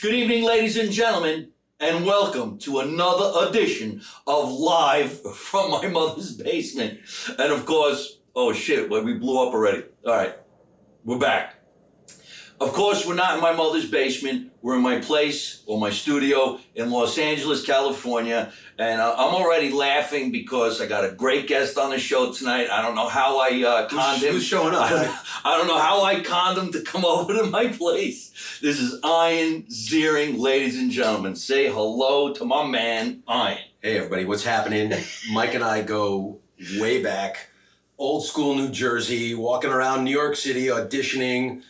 Good evening, ladies and gentlemen, and welcome to another edition of Live from My Mother's Basement. And of course, oh shit, we blew up already. All right, we're back. Of course, we're not in my mother's basement. We're in my place or my studio in Los Angeles, California. And I'm already laughing because I got a great guest on the show tonight. I don't know how I conned him. Who's showing up? I don't know how I conned him to come over to my place. This is Ian Ziering, ladies and gentlemen. Say hello to my man, Ian. Hey, everybody, what's happening? Mike and I go way back. Old school New Jersey, walking around New York City, auditioning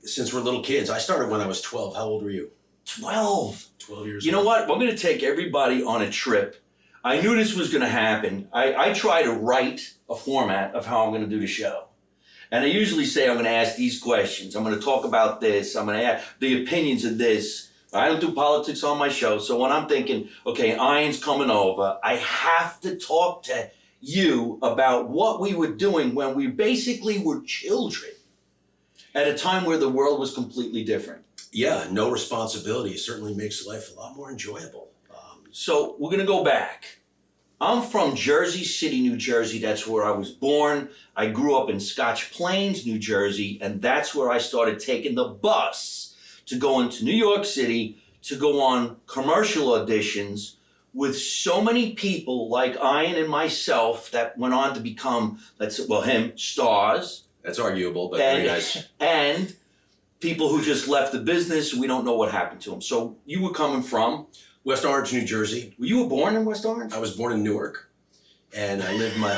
since we're little kids. I started when I was 12. How old were you? 12 years You know what? We're going to take everybody on a trip. I knew this was going to happen. I try to write a format of how I'm going to do the show. And I usually say I'm going to ask these questions. I'm going to talk about this. I'm going to ask the opinions of this. I don't do politics on my show. So when I'm thinking, okay, Ian's coming over, I have to talk to you about what we were doing when we basically were children at a time where the world was completely different. Yeah, no responsibility certainly makes life a lot more enjoyable. So we're going to go back. I'm from Jersey City, New Jersey. That's where I was born. I grew up in Scotch Plains, New Jersey, and that's where I started taking the bus to go into New York City to go on commercial auditions with so many people like Ian and myself that went on to become, stars. That's arguable, but very nice. And people who just left the business, we don't know what happened to them. So you were coming from? West Orange, New Jersey. You were born in West Orange? I was born in Newark, and I lived my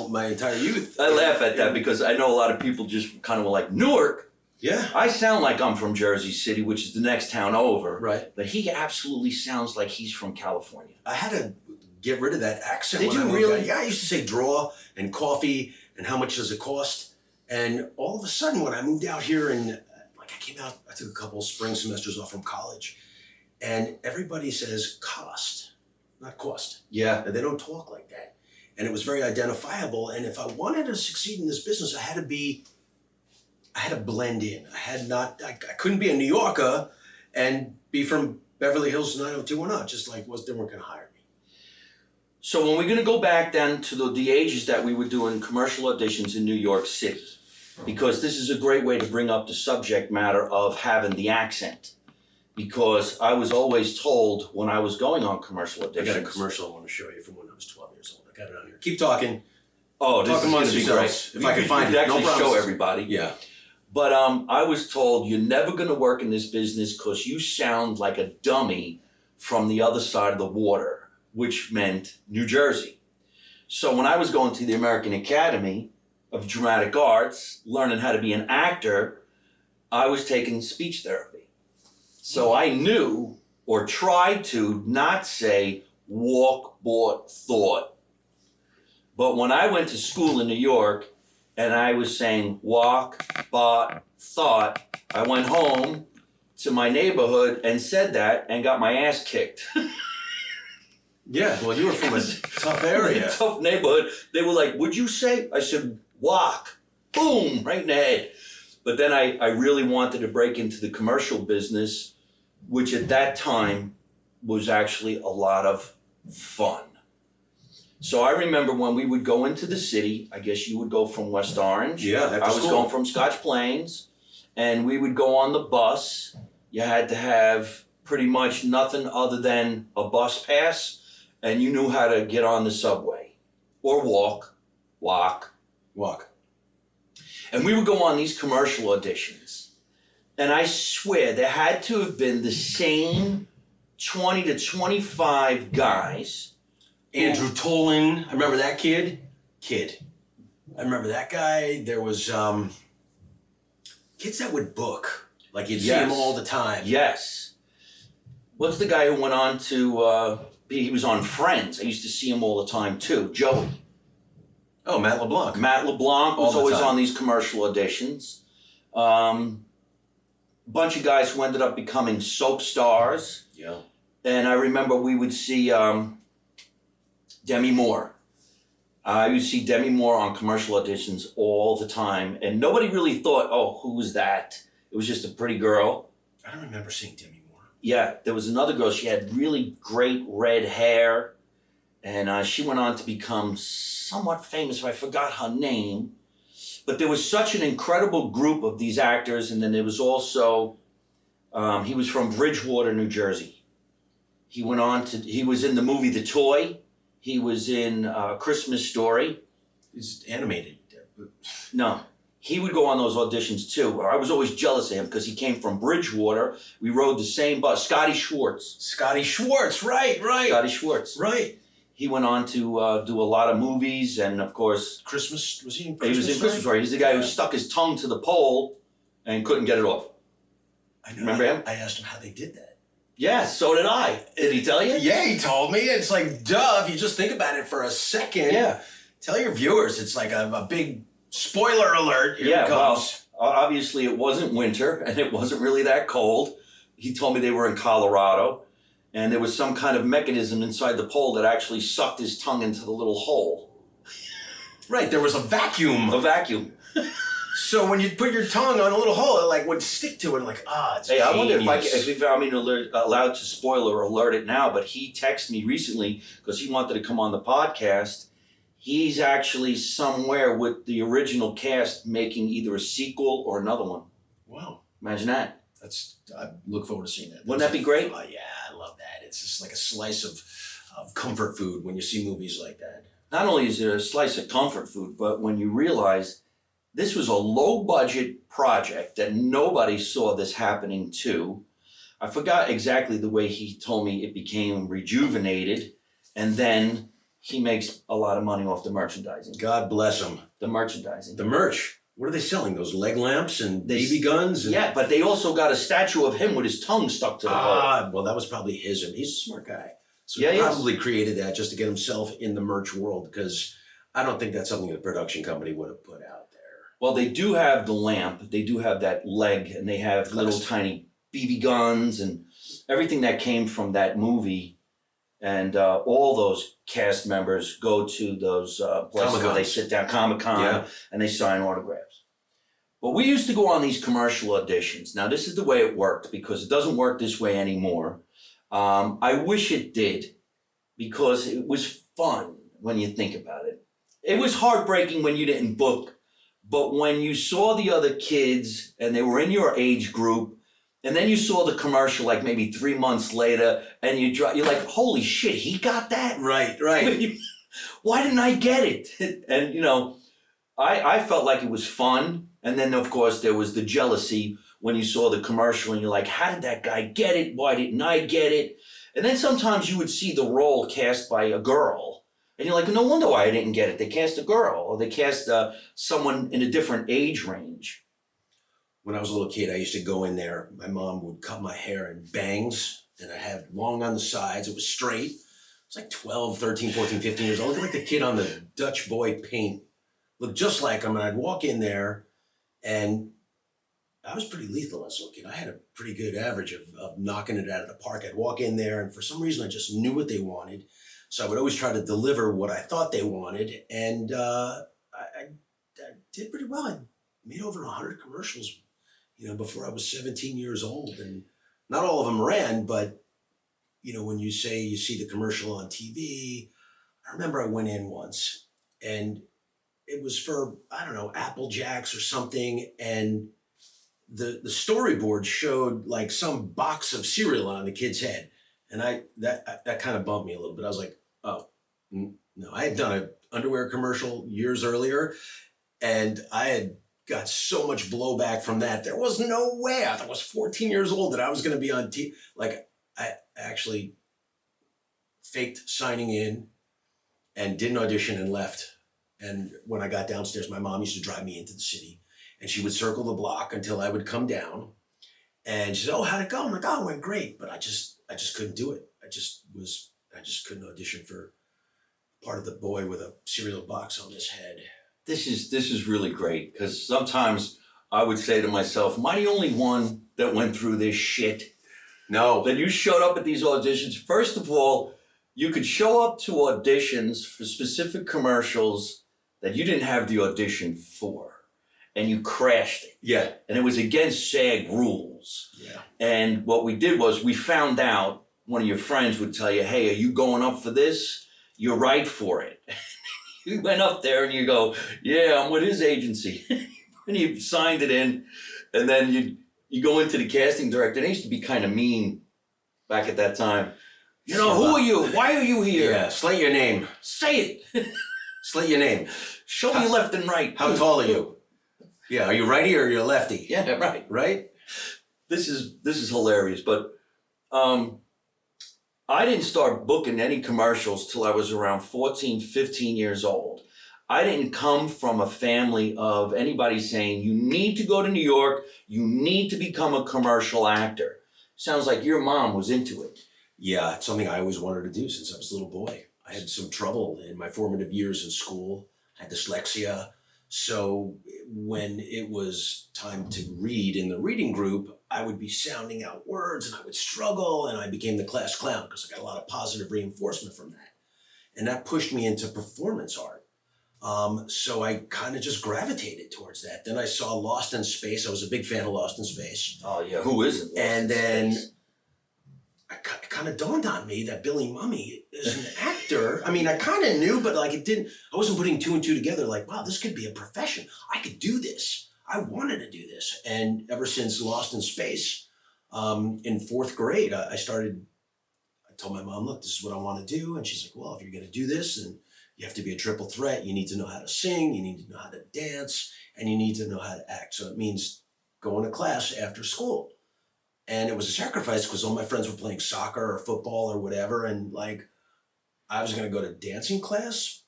my entire youth. I laugh at that because I know a lot of people just kind of were like, Newark? Yeah. I sound like I'm from Jersey City, which is the next town over. Right. But he absolutely sounds like he's from California. I had to get rid of that accent. Did when you I moved really? out. Yeah, I used to say draw and coffee and how much does it cost. And all of a sudden when I moved out here and I took a couple of spring semesters off from college, and everybody says cost, not cost. Yeah. And they don't talk like that. And it was very identifiable. And if I wanted to succeed in this business, I had to blend in. I couldn't be a New Yorker and be from Beverly Hills 90210, just like they weren't gonna hire me. So when we're going to go back then to the ages that we were doing commercial auditions in New York City, because this is a great way to bring up the subject matter of having the accent. Because I was always told when I was going on commercial auditions. I got a commercial I want to show you from when I was 12 years old. I got it on here. Keep talking. Oh, this Talk is going to be great. If I can find it. Actually No show problems. everybody. Yeah. But I was told you're never going to work in this business because you sound like a dummy from the other side of the water, which meant New Jersey. So when I was going to the American Academy of Dramatic Arts, learning how to be an actor, I was taking speech therapy. So I knew or tried to not say walk, bought, thought. But when I went to school in New York and I was saying walk, bought, thought, I went home to my neighborhood and said that and got my ass kicked. Yeah, well, you were from a tough area. Tough neighborhood. They were like, what'd you say? I said, walk. Boom, right in the head. But then I really wanted to break into the commercial business, which at that time was actually a lot of fun. So I remember when we would go into the city, I guess you would go from West Orange. Yeah, after I was school. going from Scotch Plains, and we would go on the bus. You had to have pretty much nothing other than a bus pass, and you knew how to get on the subway or walk. And we would go on these commercial auditions. And I swear there had to have been the same 20 to 25 guys. Andrew Tolan, I remember that kid. I remember that guy. There was kids that would book. Like you'd see Yes. him all the time. Yes. What's the guy who went on to, he was on Friends. I used to see him all the time too. Joey. Oh, Matt LeBlanc. Matt LeBlanc was All the always time. on these commercial auditions. Bunch of guys who ended up becoming soap stars. Yeah. And I remember we would see Demi Moore. I would see Demi Moore on commercial auditions all the time. And nobody really thought, oh, who's that? It was just a pretty girl. I I don't remember seeing Demi Moore. Yeah, there was another girl. She had really great red hair, and she went on to become somewhat famous. I forgot her name, but there was such an incredible group of these actors, and then there was also he was from Bridgewater, New Jersey. He was in the movie The Toy. He was in Christmas Story. He's animated. No, he would go on those auditions too. I was always jealous of him because he came from Bridgewater. We rode the same bus. Scotty Schwartz. Scotty Schwartz, right. Scotty Schwartz. Right. He went on to do a lot of movies, and of course, Christmas, was he in he Christmas? was in Christmas Story. He's the guy who stuck his tongue to the pole and couldn't get it off. I know. Remember him? I asked him how they did that. Yeah, so did I. Did he tell you? Yeah, he told me. It's like, duh, if you just think about it for a second. Yeah. Tell your viewers, it's like a big spoiler alert. Here Yeah, it comes. well, obviously it wasn't winter, and it wasn't really that cold. He told me they were in Colorado, and there was some kind of mechanism inside the pole that actually sucked his tongue into the little hole. Right, there was a vacuum. A vacuum. So when you put your tongue on a little hole, it like would stick to it, like, it's Hey, I wonder genius. if I'm allowed to spoil or alert it now, but he texted me recently because he wanted to come on the podcast. He's actually somewhere with the original cast making either a sequel or another one. Wow. Imagine that. I look forward to seeing that. Wouldn't that be great? Oh, yeah, I love that. It's just like a slice of comfort food when you see movies like that. Not only is it a slice of comfort food, but when you realize this was a low-budget project that nobody saw this happening to. I forgot exactly the way he told me it became rejuvenated, and then he makes a lot of money off the merchandising. God bless him. The merchandising. The merch. What are they selling? Those leg lamps and BB guns? And... Yeah, but they also got a statue of him with his tongue stuck to the pole. Well, that was probably his. And he's a smart guy. So Yeah, he he is. probably created that just to get himself in the merch world, because I don't think that's something the production company would have put out there. Well, they do have the lamp, they do have that leg, and they have little tiny BB guns and everything that came from that movie. And all those cast members go to those places where they sit down, Comic-Con, and they sign autographs. But we used to go on these commercial auditions. Now, this is the way it worked, because it doesn't work this way anymore. I wish it did, because it was fun when you think about it. It was heartbreaking when you didn't book, but when you saw the other kids and they were in your age group, and then you saw the commercial like maybe 3 months later, and you're like, holy shit, he got that? Right. Why didn't I get it? And, I felt like it was fun. And then, of course, there was the jealousy when you saw the commercial and you're like, how did that guy get it? Why didn't I get it? And then sometimes you would see the role cast by a girl. And you're like, no wonder why I didn't get it. They cast a girl, or they cast someone in a different age range. When I was a little kid, I used to go in there. My mom would cut my hair in bangs, and I had long on the sides. It was straight. I was like 12, 13, 14, 15 years old. Looking like the kid on the Dutch Boy paint. Looked just like him. And I'd walk in there, and I was pretty lethal as a little kid. I had a pretty good average of knocking it out of the park. I'd walk in there, and for some reason, I just knew what they wanted. So I would always try to deliver what I thought they wanted. And I did pretty well. I made over 100 commercials, before I was 17 years old. And not all of them ran, but, when you say you see the commercial on TV, I remember I went in once, and it was for, I don't know, Apple Jacks or something. And the storyboard showed like some box of cereal on the kid's head. And that kind of bumped me a little bit. I was like, oh, no. I had done an underwear commercial years earlier, and I had got so much blowback from that. There was no way. I was 14 years old that I was going to be on TV. Like, I actually faked signing in and did an audition and left. And when I got downstairs, my mom used to drive me into the city, and she would circle the block until I would come down. And she said, oh, how'd it go? I'm like, oh, it went great. But I just couldn't do it. I just couldn't audition for part of the boy with a cereal box on his head. This is really great, because sometimes I would say to myself, am I the only one that went through this shit? No. That you showed up at these auditions. First of all, you could show up to auditions for specific commercials that you didn't have the audition for. and you crashed it. Yeah. And it was against SAG rules. Yeah. And what we did was we found out, one of your friends would tell you, hey, are you going up for this? You're right for it. You went up there and you go, yeah, I'm with his agency. And you signed it in, and then you go into the casting director. They used to be kind of mean back at that time. You know, who are you? Why are you here? Yeah, slate your name. Say it. Slate your name. Show me left and right. How tall are you? Yeah, are you righty or are you a lefty? Yeah, right. Right? This is hilarious, but I didn't start booking any commercials till I was around 14, 15 years old. I didn't come from a family of anybody saying, you need to go to New York, you need to become a commercial actor. Sounds like your mom was into it. Yeah, it's something I always wanted to do since I was a little boy. I had some trouble in my formative years in school. I had dyslexia. So when it was time to read in the reading group, I would be sounding out words and I would struggle, and I became the class clown because I got a lot of positive reinforcement from that. And that pushed me into performance art. So I kind of just gravitated towards that. Then I saw Lost in Space. I was a big fan of Lost in Space. Oh yeah, who isn't? And then it kind of dawned on me that Billy Mummy is an actor. I mean, I kind of knew, but like I wasn't putting two and two together. Like, wow, this could be a profession. I could do this. I wanted to do this. And ever since Lost in Space, in fourth grade, I told my mom, look, this is what I want to do. And she's like, well, if you're going to do this, then you have to be a triple threat. You need to know how to sing, you need to know how to dance, and you need to know how to act. So it means going to class after school. And it was a sacrifice because all my friends were playing soccer or football or whatever. And like, I was going to go to dancing class,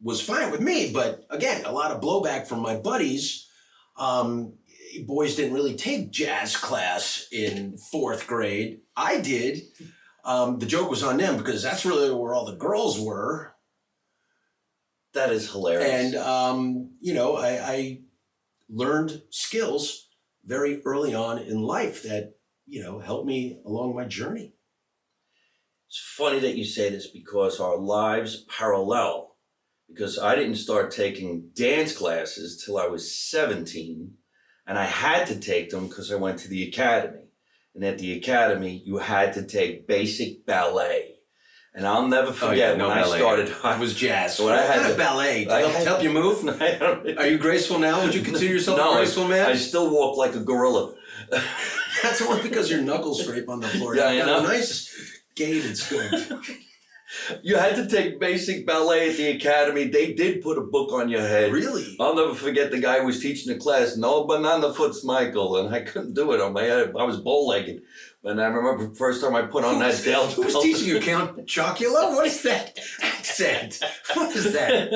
was fine with me. But again, a lot of blowback from my buddies. Boys didn't really take jazz class in fourth grade. I did. The joke was on them because that's really where all the girls were. That is hilarious. And, I learned skills very early on in life that, helped me along my journey. It's funny that you say this because our lives parallel. Because I didn't start taking dance classes till I was 17, and I had to take them because I went to the academy. And at the academy, you had to take basic ballet. And I'll never forget when I started. It was jazz. What kind of ballet? To help you move? Are you graceful now? Would you consider yourself a graceful man? I still walk like a gorilla. That's only because your knuckles scrape on the floor. Yeah, you I got know. a nice gait. It's good. You had to take basic ballet at the academy. They did put a book on your head. Really? I'll never forget the guy who was teaching the class. No banana foots, Michael. And I couldn't do it on my head. I was bow-legged. And I remember the first time I put on that belt. Who was teaching you? Count Chocula? What is that accent? What is that?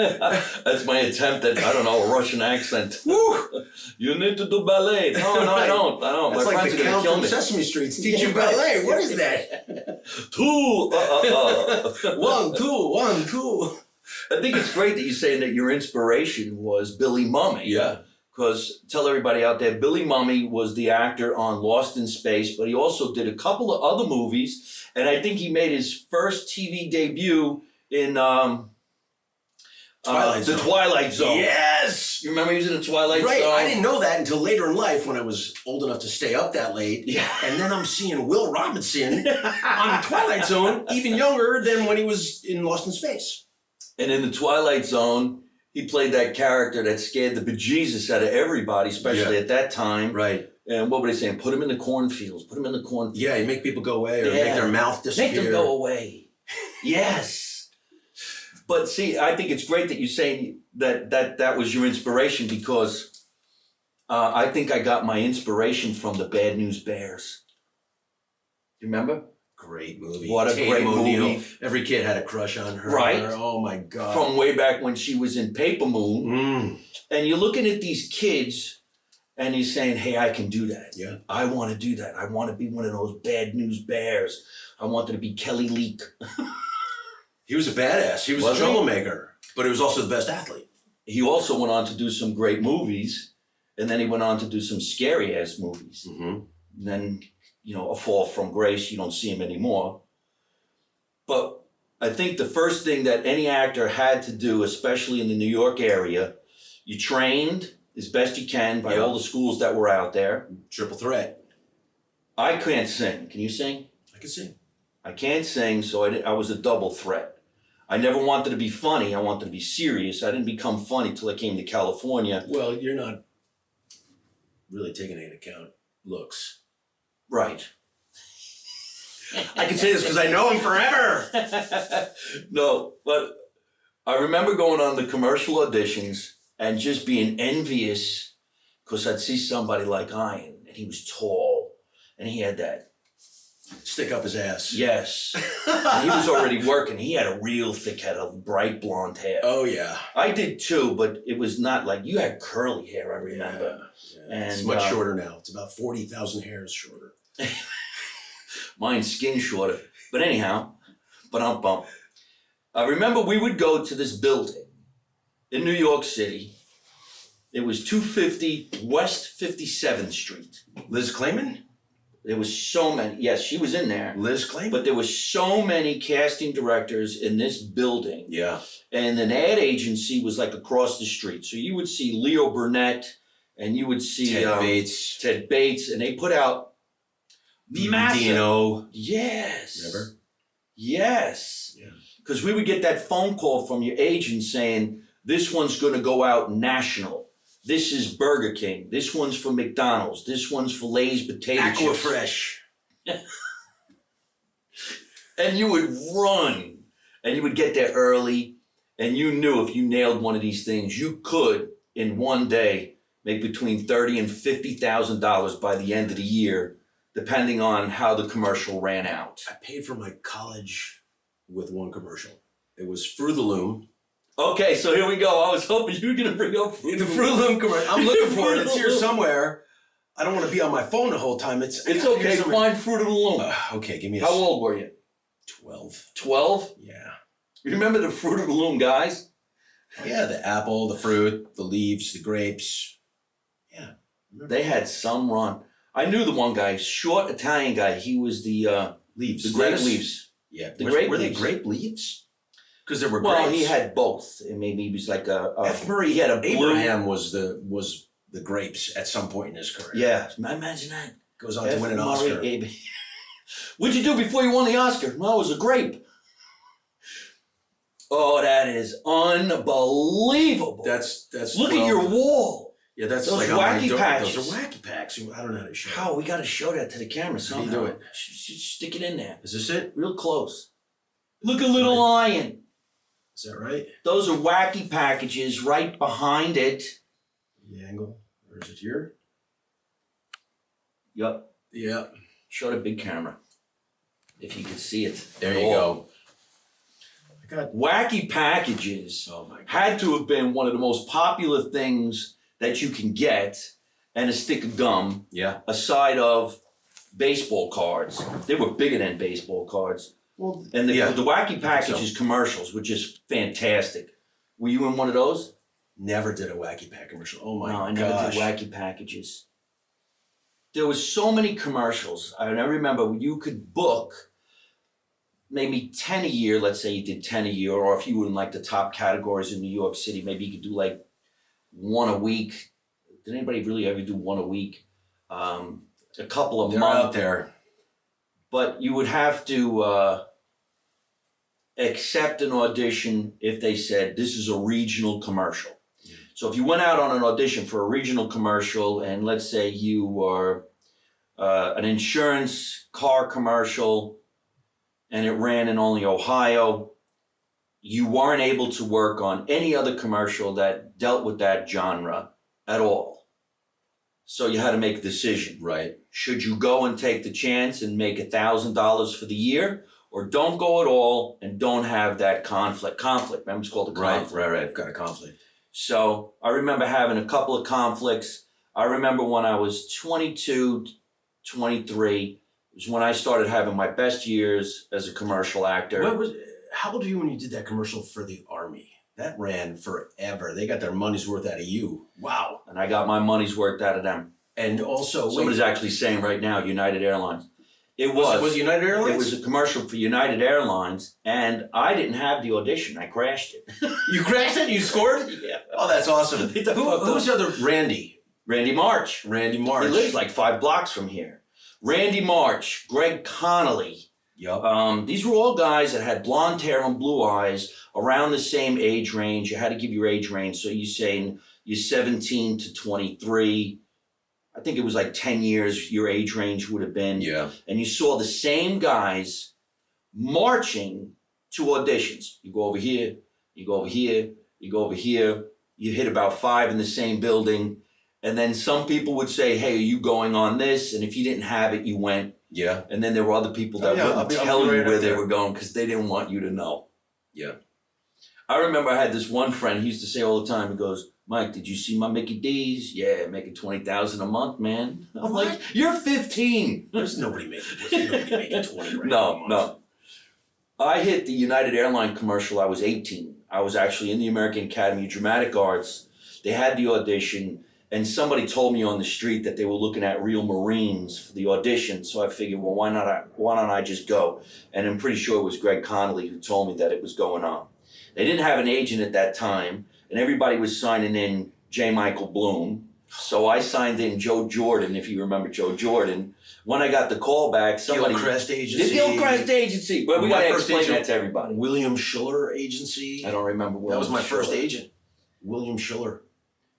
That's my attempt at, I don't know, a Russian accent. Woo! You need to do ballet. No, I don't. That's My like friends the are going Count to kill from me. Sesame Street's teaching ballet. What is that? 2. 1, 2, 1, 2. I think it's great that you're saying that your inspiration was Billy Mummy. Yeah. Because tell everybody out there, Billy Mummy was the actor on Lost in Space, but he also did a couple of other movies, and I think he made his first TV debut in The Twilight Zone. Yes! You remember he was in The Twilight Zone? Right, I didn't know that until later in life when I was old enough to stay up that late. Yeah. And then I'm seeing Will Robinson on The Twilight Zone, even younger than when he was in Lost in Space. And in The Twilight Zone, he played that character that scared the bejesus out of everybody, especially at that time. Right. And what were they saying? Put him in the cornfields. Put him in the cornfields. Yeah, you make people go away or make their mouth disappear. Make them go away. Yes. But see, I think it's great that you say that was your inspiration because I think I got my inspiration from the Bad News Bears. You remember? Great movie. What a great movie. Every kid had a crush on her. Right. Oh my God. From way back when she was in Paper Moon. Mm. And you're looking at these kids and you're saying, hey, I can do that. Yeah. I want to do that. I want to be one of those Bad News Bears. I wanted to be Kelly Leak. He was a badass. He was a troublemaker, but he was also the best athlete. He also went on to do some great movies, and then he went on to do some scary-ass movies. Mm-hmm. And then, A Fall from Grace, you don't see him anymore. But I think the first thing that any actor had to do, especially in the New York area, you trained, as best you can by Yeah. all the schools that were out there. Triple threat. I can't sing. Can you sing? I can sing. I can't sing, so I was a double threat. I never wanted to be funny. I wanted to be serious. I didn't become funny till I came to California. Well, you're not really taking into account looks. Right. I can say this because I know him forever. No, but I remember going on the commercial auditions and just being envious because I'd see somebody like Ian, and he was tall, and he had that. Stick up his ass. Yes. And he was already working. He had a real thick head of bright blonde hair. Oh, yeah. I did too, but it was not like, you had curly hair, I remember. Yeah. It's And, much shorter now. It's about 40,000 hairs shorter. Mine's skin shorter. But anyhow, bump. I remember we would go to this building in New York City. It was 250 West 57th Street. Liz Clayman? There was so many. Yes, she was in there. Liz Clayman? But there was so many casting directors in this building. Yeah. And an ad agency was like across the street. So you would see Leo Burnett and you would see Ted Bates, and they put out massive. Dino. Yes. Remember? Yes. Yeah. Because we would get that phone call from your agent saying, this one's going to go out national. This is Burger King. This one's for McDonald's. This one's for Lay's potato chips. Aquafresh. And you would run. And you would get there early. And you knew if you nailed one of these things, you could, in one day, make between $30,000 and $50,000 by the end of the year, depending on how the commercial ran out. I paid for my college with one commercial. It was Fruit of the Loom. Okay, so here we go. I was hoping you were going to bring up The Fruit of the Loom commercial. I'm looking for it. It's here Fruit of the Loom. somewhere. I don't want to be on my phone the whole time. It's okay. Find Fruit of the Loom. Okay, give me a... How old were you? 12. 12? Yeah. You remember the Fruit of the Loom guys? Oh, yeah, the apple, the fruit, the leaves, the grapes. Yeah. They had some run. I knew the one guy, short Italian guy. He was the Leaves. the grape Lettuce? leaves. Yeah. The grape were they leaves. grape leaves? Because there were Well, grapes. he had both. And maybe he was like a F. Murray he had a blue. Abraham was the grapes at some point in his career. Yeah, imagine that. Goes on to win an Oscar. What'd you do before you won the Oscar? Well, it was a grape. Oh, that is unbelievable. That's Look 12. at your wall. Yeah, that's Those like on my wacky door. patches. Those are wacky packs. I don't know how to show. How? We got to show that to the camera How somehow. do you do it? Stick it in there. Is this it? Real close. Look at Little Lion. Is that right? Those are wacky packages right behind it. The angle. Or is it here? Yup. Yeah. Show the big camera. If you could see it. There you go. I got. Wacky packages Oh my God. had to have been one of the most popular things that you can get, and a stick of gum, Yeah. aside of baseball cards. They were bigger than baseball cards. Well, And the yeah. wacky so. packages commercials were just fantastic. Were you in one of those? Never did a wacky pack commercial. Oh my No, I gosh. never did wacky packages. There was so many commercials. I remember you could book maybe 10 a year. Let's say you did 10 a year, or if you were in like the top categories in New York City, maybe you could do like one a week. Did anybody really ever do one a week? A couple of They're months. out there. But you would have to accept an audition if they said this is a regional commercial. Yeah. So if you went out on an audition for a regional commercial, and let's say you were an insurance car commercial and it ran in only Ohio, you weren't able to work on any other commercial that dealt with that genre at all. So you had to make a decision. Right. Should you go and take the chance and make $1,000 for the year, or don't go at all and don't have that conflict? Remember, it's called a conflict. Right. I've got a conflict. So I remember having a couple of conflicts. I remember when I was 22, 23, was when I started having my best years as a commercial actor. How old were you when you did that commercial for the Army? That ran forever. They got their money's worth out of you. Wow. And I got my money's worth out of them. And also, Somebody's actually saying right now, United Airlines. It was. Was it United Airlines? It was a commercial for United Airlines, and I didn't have the audition. I crashed it. You crashed it? You scored? Yeah. Oh, that's awesome. Who was the other Randy? Randy March. Randy March. He lives like 5 blocks from here. Randy March, Greg Connolly. Yep. These were all guys that had blonde hair and blue eyes around the same age range. You had to give your age range. So you saying you're 17 to 23. I think it was like 10 years your age range would have been. Yeah. And you saw the same guys marching to auditions. You go over here, you go over here, you go over here. You hit about 5 in the same building. And then some people would say, hey, are you going on this? And if you didn't have it, you went. Yeah. And then there were other people that wouldn't tell you where they were going because they didn't want you to know. Yeah. I remember I had this one friend, he used to say all the time, he goes, Mike, did you see my Mickey D's? Yeah, making $20,000 a month, man. I'm like, you're 15. There's nobody making 20 grand No, a month. no. I hit the United Airlines commercial, I was 18. I was actually in the American Academy of Dramatic Arts. They had the audition, and somebody told me on the street that they were looking at real Marines for the audition. So I figured, well, why don't I just go? And I'm pretty sure it was Greg Connolly who told me that it was going on. They didn't have an agent at that time, and everybody was signing in J. Michael Bloom. So I signed in Joe Jordan, if you remember Joe Jordan. When I got the call back, somebody... Gilchrist Agency. The Gilchrist Agency. But we got to explain that to everybody. William Schiller Agency. I don't remember what that was my first agent. William Schiller.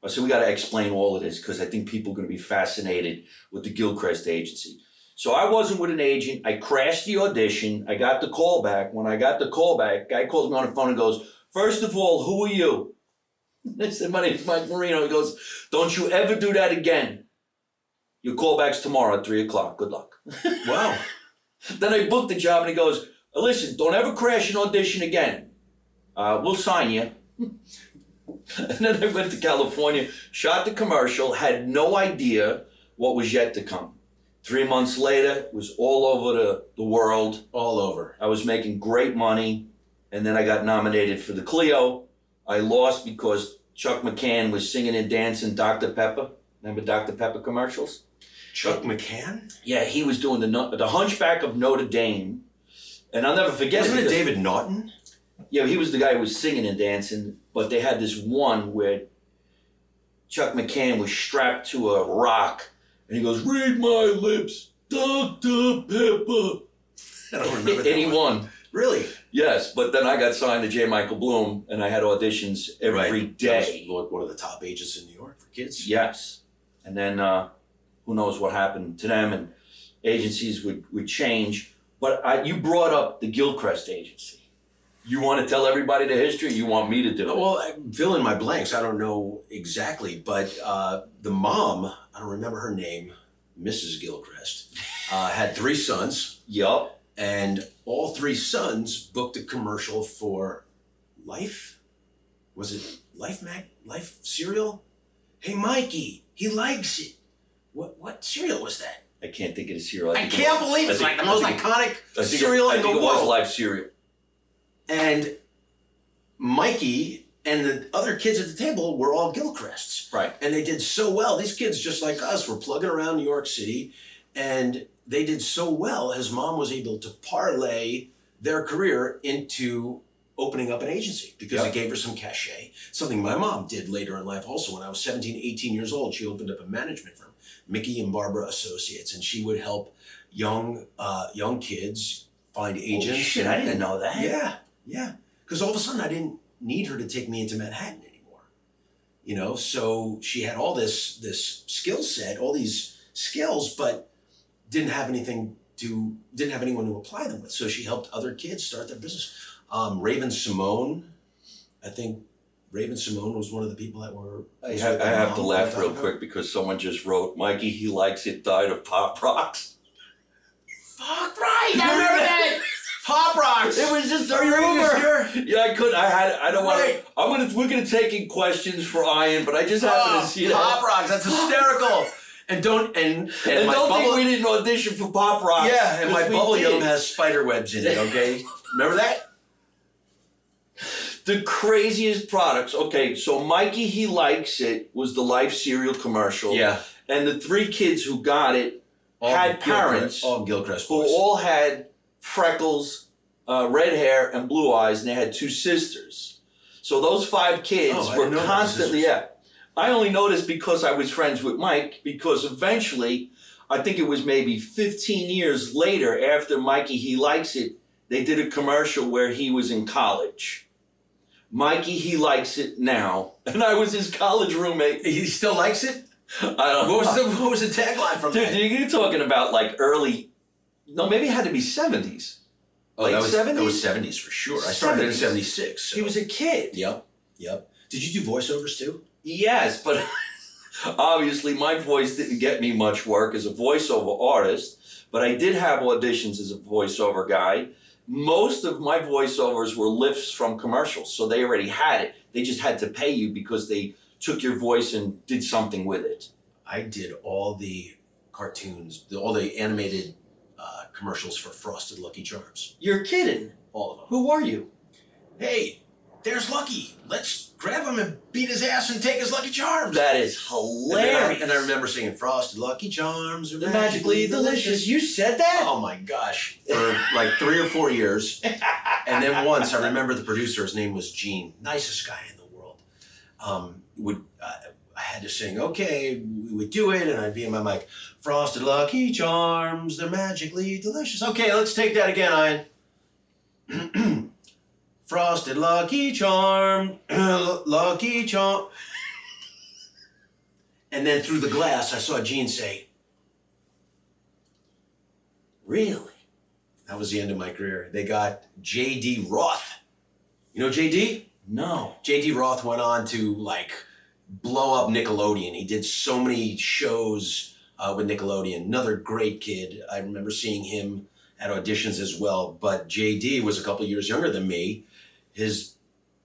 So we got to explain all of this because I think people are going to be fascinated with the Gilchrist Agency. So I wasn't with an agent. I crashed the audition. I got the call back. When I got the call back, guy calls me on the phone and goes, first of all, who are you? I said, my name's Mike Marino. He goes, don't you ever do that again. Your callback's tomorrow at 3 o'clock. Good luck. Wow. Then I booked the job and he goes, listen, don't ever crash an audition again. We'll sign you. And then I went to California, shot the commercial, had no idea what was yet to come. 3 months later, it was all over the world. All over. I was making great money. And then I got nominated for the Clio. I lost because Chuck McCann was singing and dancing Dr. Pepper. Remember Dr. Pepper commercials? Chuck McCann? Yeah, he was doing the Hunchback of Notre Dame. And I'll never forget Wasn't it David Naughton? Yeah, he was the guy who was singing and dancing. But they had this one where Chuck McCann was strapped to a rock. And he goes, read my lips, Dr. Pepper. I don't remember that. And he won. Really? Yes, but then I got signed to J. Michael Bloom, and I had auditions every day. That was one of the top agents in New York for kids. Yes. And then who knows what happened to them, and agencies would change. But you brought up the Gilchrist Agency. You want to tell everybody the history? Or you want me to do it? Well, fill in my blanks. I don't know exactly, but the mom, I don't remember her name, Mrs. Gilchrist, had 3 sons. Yup. And all 3 sons booked a commercial for Life. Was it Life cereal? Hey, Mikey, he likes it. What cereal was that? I can't think of the cereal. I can't believe it's like the most iconic cereal in the world. I think it was Life cereal. And Mikey and the other kids at the table were all Gilchrists. Right. And they did so well. These kids, just like us, were plugging around New York City. And they did so well, his mom was able to parlay their career into opening up an agency because it gave her some cachet. Something my mom did later in life also. When I was 17, 18 years old, she opened up a management firm, Mickey and Barbara Associates, and she would help young kids find agents. Holy shit, I didn't know that. Yeah. Because all of a sudden I didn't need her to take me into Manhattan anymore. You know, so she had all this skill set, all these skills, but didn't have anyone to apply them with. So she helped other kids start their business. Raven Simone, I think Raven Simone was one of the people that were... I have to laugh real quick because someone just wrote, Mikey, he likes it, died of Pop Rocks. Fuck right! I remember that! Pop Rocks! It was just a rumor. Yeah, I couldn't. I don't want to. We're gonna take in questions for Ian, but I just happened to see that. Pop Rocks, that's hysterical. And don't think we didn't audition for Pop Rocks. Yeah, and my bubble gum has spider webs in it. Okay, remember that? The craziest products. Okay, so Mikey, he likes it was the Life cereal commercial. Yeah, and the 3 kids who got it had parents all Gilchrist who boys. all had freckles, red hair, and blue eyes, and they had 2 sisters. So those 5 kids Oh, I were didn't know about the constantly, sisters. I only noticed because I was friends with Mike, because eventually, I think it was maybe 15 years later, after Mikey He Likes It, they did a commercial where he was in college. Mikey He Likes It now, and I was his college roommate. He still likes it? I don't know. What was the tagline from Dude, that? you're talking about like maybe it had to be 70s. Oh, late that was 70s? 70s for sure. I started in 70s. 76. So. He was a kid. Yep. Did you do voiceovers too? Yes, but obviously my voice didn't get me much work as a voiceover artist, but I did have auditions as a voiceover guy. Most of my voiceovers were lifts from commercials, so they already had it. They just had to pay you because they took your voice and did something with it. I did all the cartoons, all the animated commercials for Frosted Lucky Charms. You're kidding. All of them. Who are you? Hey, there's Lucky. Let's grab him and beat his ass and take his Lucky Charms. That is hilarious. And I remember singing Frosted Lucky Charms are They're magically delicious. You said that? Oh my gosh. For like 3 or 4 years. And then once, I remember the producer, his name was Gene, nicest guy in the world. I had to sing, okay, we would do it, and I'd be in my mic, Frosted Lucky Charms, they're magically delicious. Okay, let's take that again, Ian. Frosted Lucky Charm, Lucky Charm. And then through the glass, I saw Gene say, Really? that was the end of my career. They got J.D. Roth. You know J.D.? No. J.D. Roth went on to blow up Nickelodeon. He did so many shows with Nickelodeon. Another great kid. I remember seeing him at auditions as well. But J.D. was a couple years younger than me. His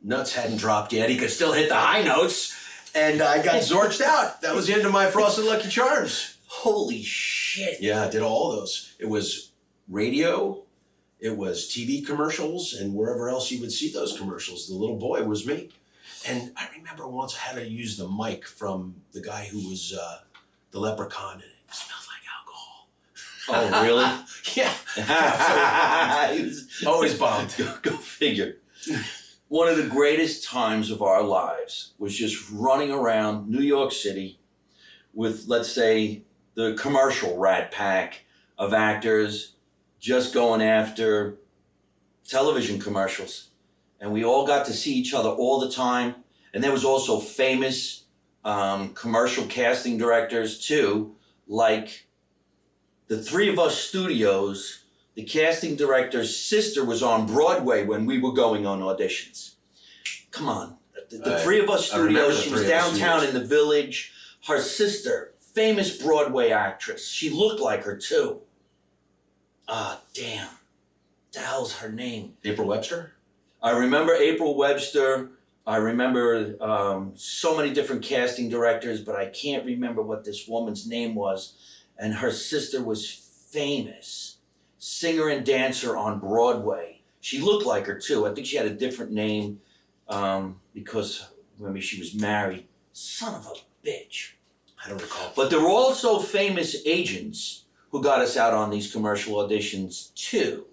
nuts hadn't dropped yet. He could still hit the high notes. And I got zorched out. That was the end of my Frosted Lucky Charms. Holy shit. Yeah, I did all those. It was radio, it was TV commercials, and wherever else you would see those commercials. The little boy was me. And I remember once I had to use the mic from the guy who was the leprechaun, and it smelled like alcohol. Oh, really? Yeah. He was Always bombed. Go figure. One of the greatest times of our lives was just running around New York City with, let's say, the commercial rat pack of actors just going after television commercials. And we all got to see each other all the time. And there was also famous commercial casting directors too, like the Three of Us Studios. The casting director's sister was on Broadway when we were going on auditions. Come on. The Three of Us Studios, she was downtown in the Village. Her sister, famous Broadway actress. She looked like her too. Ah, damn. What the hell's her name? April Webster? I remember April Webster. I remember so many different casting directors, but I can't remember what this woman's name was. And her sister was famous. Singer and dancer on Broadway. She looked like her too. I think she had a different name because maybe she was married. Son of a bitch. I don't recall. But there were also famous agents who got us out on these commercial auditions too.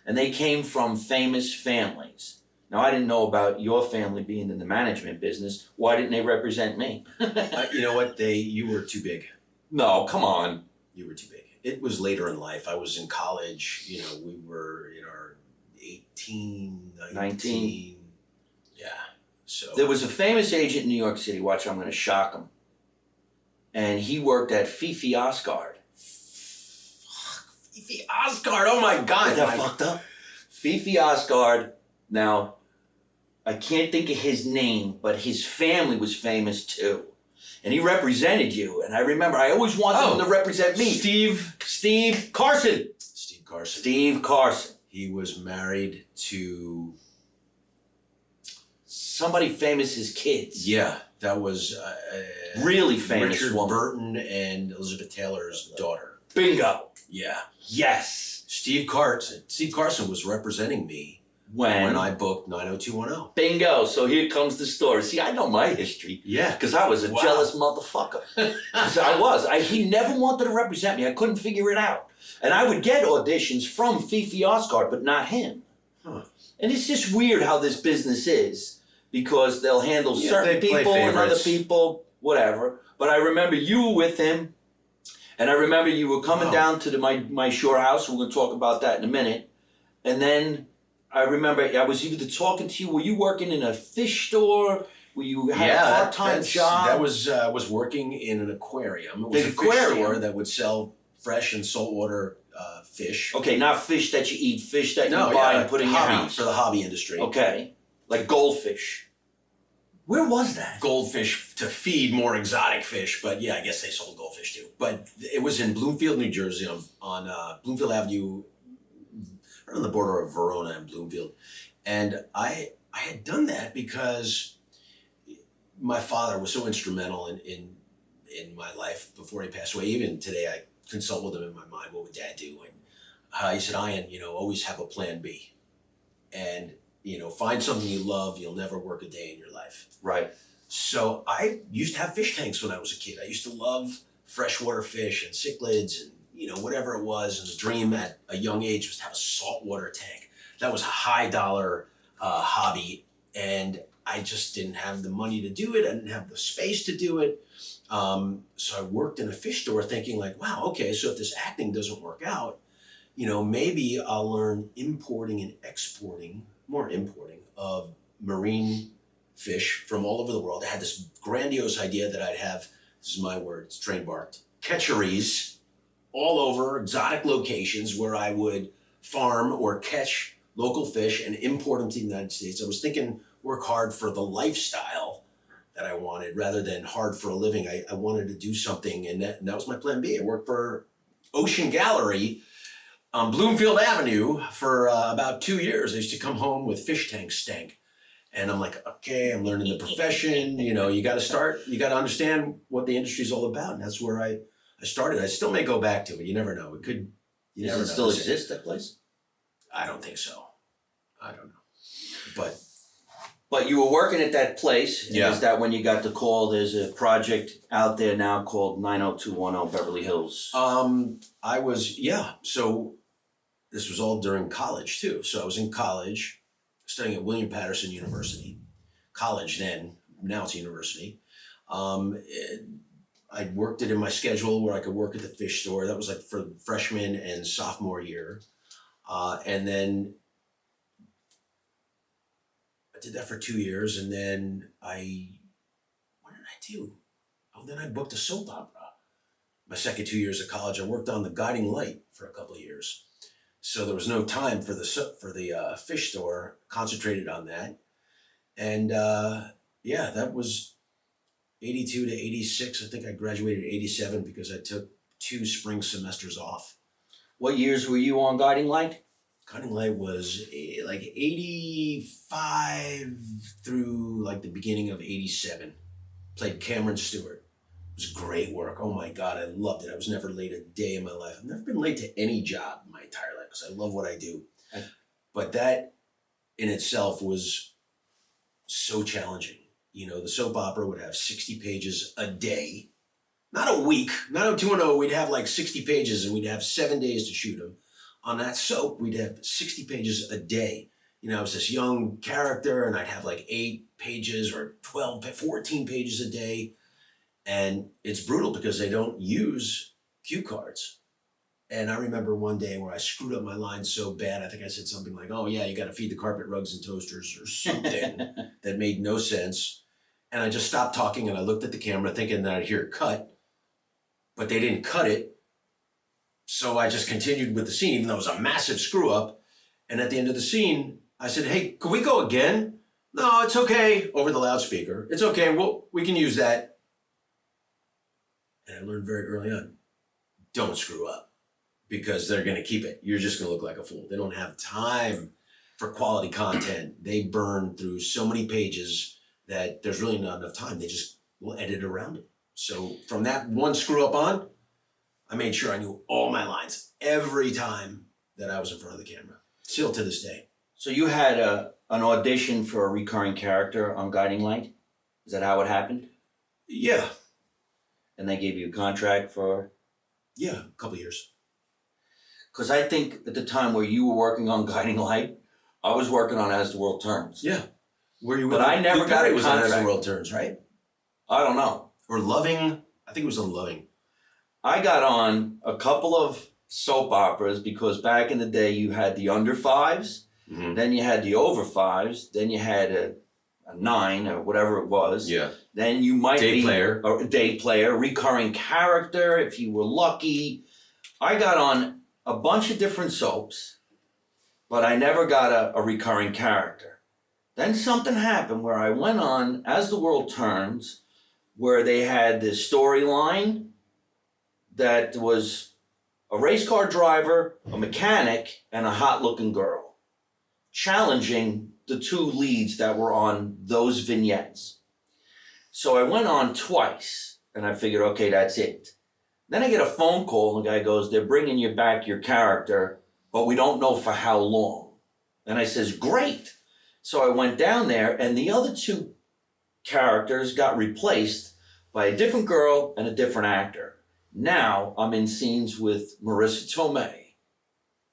And they came from famous families. Now, I didn't know about your family being in the management business. Why didn't they represent me? You know what? You were too big. No, come on. You were too big. It was later in life. I was in college. We were in our 18, 19. Yeah. So There was a famous agent in New York City. Watch, I'm going to shock him. And he worked at Fifi Osgard. Fifi Osgard. Oh my God. Is that fucked up? Fifi Osgard. Now, I can't think of his name, but his family was famous too. And he represented you. And I remember I always wanted him to represent me. Steve Carson. Steve Carson. Steve Carson. He was married to Somebody famous as kids. Yeah, that was Really famous Richard woman. Burton and Elizabeth Taylor's daughter. Bingo. Yeah. Yes. Steve Carson was representing me when I booked 90210. Bingo. So here comes the story. See, I know my history. Yeah. Because I was a jealous motherfucker. 'Cause I was. He never wanted to represent me. I couldn't figure it out. And I would get auditions from Fifi Oscar, but not him. Huh. And it's just weird how this business is, because they'll handle certain people and other people, whatever. But I remember you were with him, and I remember you were coming down to my shore house. We're going to talk about that in a minute. And then I remember I was either talking to you. Were you working in a fish store? Were you had a part-time job? That was working in an aquarium. It was a fish store that would sell fresh and saltwater fish. Okay, not fish that you eat, fish that you buy and put in your house. For the hobby industry. Okay, like goldfish. Where was that? Goldfish to feed more exotic fish, but yeah, I guess they sold goldfish too. But it was in Bloomfield, New Jersey, on Bloomfield Avenue, right on the border of Verona and Bloomfield. And I had done that because my father was so instrumental in my life before he passed away. Even today, I consult with him in my mind, what would Dad do? And he said, Ian, always have a plan B. And, find something you love, you'll never work a day in your life. Right. So I used to have fish tanks when I was a kid. I used to love freshwater fish and cichlids and, whatever it was. And the dream at a young age was to have a saltwater tank. That was a high dollar hobby. And I just didn't have the money to do it. I didn't have the space to do it. So I worked in a fish store thinking like, wow, okay, so if this acting doesn't work out, maybe I'll learn importing and exporting, more importing of marine fish from all over the world. I had this grandiose idea that I'd have, this is my word, it's trademarked, catcheries all over exotic locations where I would farm or catch local fish and import them to the United States. I was thinking work hard for the lifestyle that I wanted rather than hard for a living. I wanted to do something, and that was my plan B. I worked for Ocean Gallery on Bloomfield Avenue for about 2 years. I used to come home with fish tank stank. And I'm like, okay, I'm learning the profession. You got to understand what the industry is all about. And that's where I started. I still may go back to it. You never know. Does it still exist, that place? I don't think so. I don't know. But you were working at that place. Yeah. Is that when you got the call? There's a project out there now called 90210 Beverly Hills. So this was all during college too. So I was in college studying at William Patterson University. College then, now it's university. I worked it in my schedule where I could work at the fish store. That was like for freshman and sophomore year. And then I did that for 2 years, and then what did I do? Oh, then I booked a soap opera. My second 2 years of college, I worked on The Guiding Light for a couple of years. So there was no time for the fish store, concentrated on that. And that was 82 to 86. I think I graduated 87 because I took 2 spring semesters off. What years were you on Guiding Light? Guiding Light was like 85 through like the beginning of 87. Played Cameron Stewart. It was great work. Oh my God, I loved it. I was never late a day in my life. I've never been late to any job in my entire life because I love what I do. But that in itself was so challenging. The soap opera would have 60 pages a day. Not a week. 90210, we'd have like 60 pages and we'd have 7 days to shoot them. On that soap, we'd have 60 pages a day. I was this young character and I'd have like 8 pages or 12, 14 pages a day. And it's brutal because they don't use cue cards. And I remember one day where I screwed up my line so bad. I think I said something like, oh yeah, you got to feed the carpet rugs and toasters or something that made no sense. And I just stopped talking and I looked at the camera thinking that I'd hear it cut, but they didn't cut it. So I just continued with the scene, even though it was a massive screw up. And at the end of the scene, I said, hey, could we go again? No, it's okay. Over the loudspeaker. It's okay. We can use that. And I learned very early on, don't screw up because they're going to keep it. You're just going to look like a fool. They don't have time for quality content. They burn through so many pages that there's really not enough time. They just will edit around it. So from that one screw up on, I made sure I knew all my lines every time that I was in front of the camera. Still to this day. So you had an audition for a recurring character on Guiding Light? Is that how it happened? Yeah, And they gave you a contract for? yeah, a couple years. Because I think at the time where you were working on Guiding Light, I was working on As the World Turns. Yeah. Were you? But I never Luke got Perry a was on As the contract. World Turns, right? I don't know. Or Loving. I think it was on Loving. I got on a couple of soap operas because back in the day you had the under fives, Mm-hmm. then you had the over fives, then you had a 9 or whatever it was. Yeah. Then you might Day be player. a day player, recurring character if you were lucky. I got on a bunch of different soaps, but I never got a recurring character. Then something happened where I went on As the World Turns, where they had this storyline that was a race car driver, a mechanic, and a hot looking girl, challenging the 2 leads that were on those vignettes. So I went on twice, and I figured, okay, that's it. Then I get a phone call, and the guy goes, they're bringing you back your character, but we don't know for how long. And I says, great. So I went down there, and the other 2 characters got replaced by a different girl and a different actor. Now I'm in scenes with Marissa Tomei.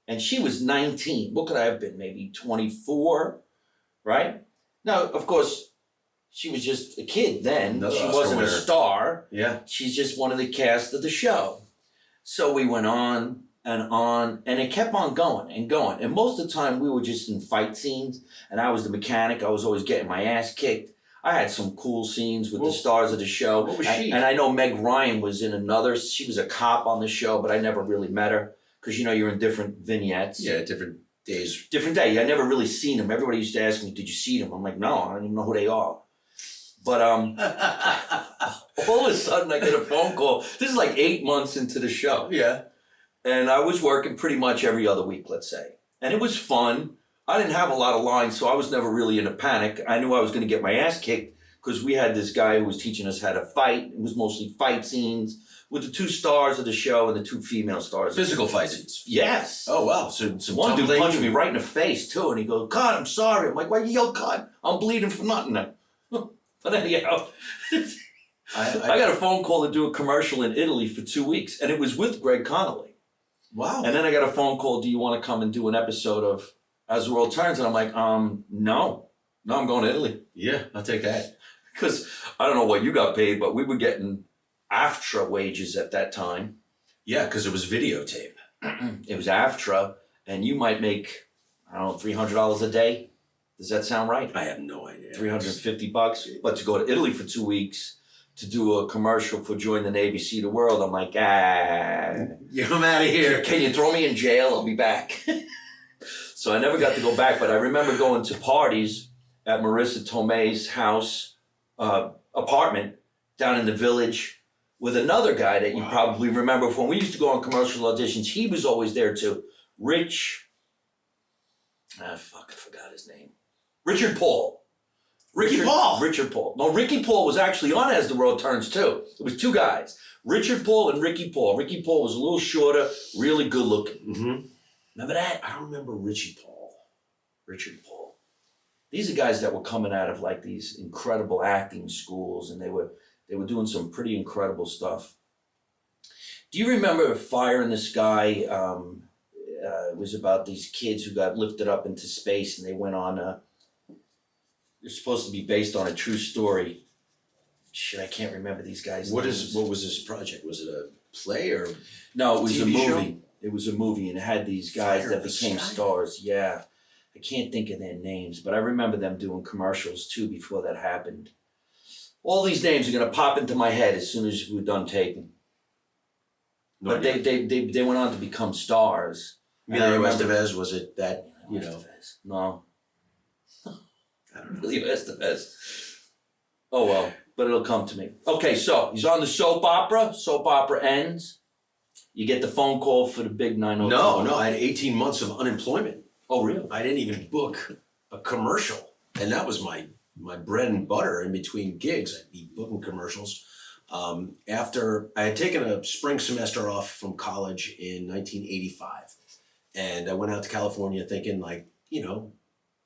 And she was 19. What could I have been? Maybe 24, right? Now, of course, she was just a kid then. Another She Oscar wasn't a winner. star. Yeah. She's just one of the cast of the show. So we went on, and it kept on going and going. And most of the time we were just in fight scenes, and I was the mechanic. I was always getting my ass kicked. I had some cool scenes with the stars of the show. What was she? And I know Meg Ryan was in another. She was a cop on the show, but I never really met her because you're in different vignettes. Yeah, different days. Different day. I never really seen them. Everybody used to ask me, "Did you see them?" I'm like, "No, I don't even know who they are." But all of a sudden I get a phone call. This is like 8 months into the show. Yeah. And I was working pretty much every other week, let's say. And it was fun. I didn't have a lot of lines, so I was never really in a panic. I knew I was going to get my ass kicked because we had this guy who was teaching us how to fight. It was mostly fight scenes with the 2 stars of the show and the 2 female stars. Physical fight scenes. Yes. Oh wow. So some One dude tumbling. punched me right in the face too, and he goes, "God, I'm sorry." I'm like, "Why you yell God? I'm bleeding for nothing." But anyhow, I got a phone call to do a commercial in Italy for 2 weeks, and it was with Greg Connolly. Wow. And then I got a phone call, "Do you want to come and do an episode of As the World Turns?" And I'm like, no, I'm going to Italy. Yeah, I'll take that. Because I don't know what you got paid, but we were getting AFTRA wages at that time. Yeah, because it was videotape. It was AFTRA, and you might make, I don't know, $300 a day. Does that sound right? I have no idea. $350. But to go to Italy for 2 weeks to do a commercial for Join the Navy, See the World, I'm like, I'm out of here. can you throw me in jail? I'll be back. So I never got to go back, but I remember going to parties at Marissa Tomei's house, apartment down in the Village with another guy that you probably remember from when we used to go on commercial auditions. He was always there too. I forgot his name. Richard Paul. Ricky Paul. Richard Paul. No, Ricky Paul was actually on As the World Turns too. It was 2 guys. Richard Paul and Ricky Paul. Ricky Paul was a little shorter, really good looking. Mm-hmm. Remember that? I don't remember Richie Paul. Richard Paul. These are guys that were coming out of like these incredible acting schools, and they were doing some pretty incredible stuff. Do you remember Fire in the Sky? It was about these kids who got lifted up into space, and they went on. They're supposed to be based on a true story. Shit, I can't remember these guys' names. What was this project? Was it a play or? No, it was a TV movie. show? It was a movie, and it had these guys Fire that in the became Sky? stars. Yeah, I can't think of their names, but I remember them doing commercials too before that happened. All these names are gonna pop into my head as soon as we're done taping. No But idea. they went on to become stars. Emilio Estevez, was it that, you know? Estevez. No, I don't know. Emilio Estevez. Oh well, but it'll come to me. Okay, so he's on the soap opera. Soap opera ends. You get the phone call for the big 902. No, I had 18 months of unemployment. Oh really? I didn't even book a commercial. And that was my bread and butter in between gigs. I'd be booking commercials. After I had taken a spring semester off from college in 1985. And I went out to California thinking like,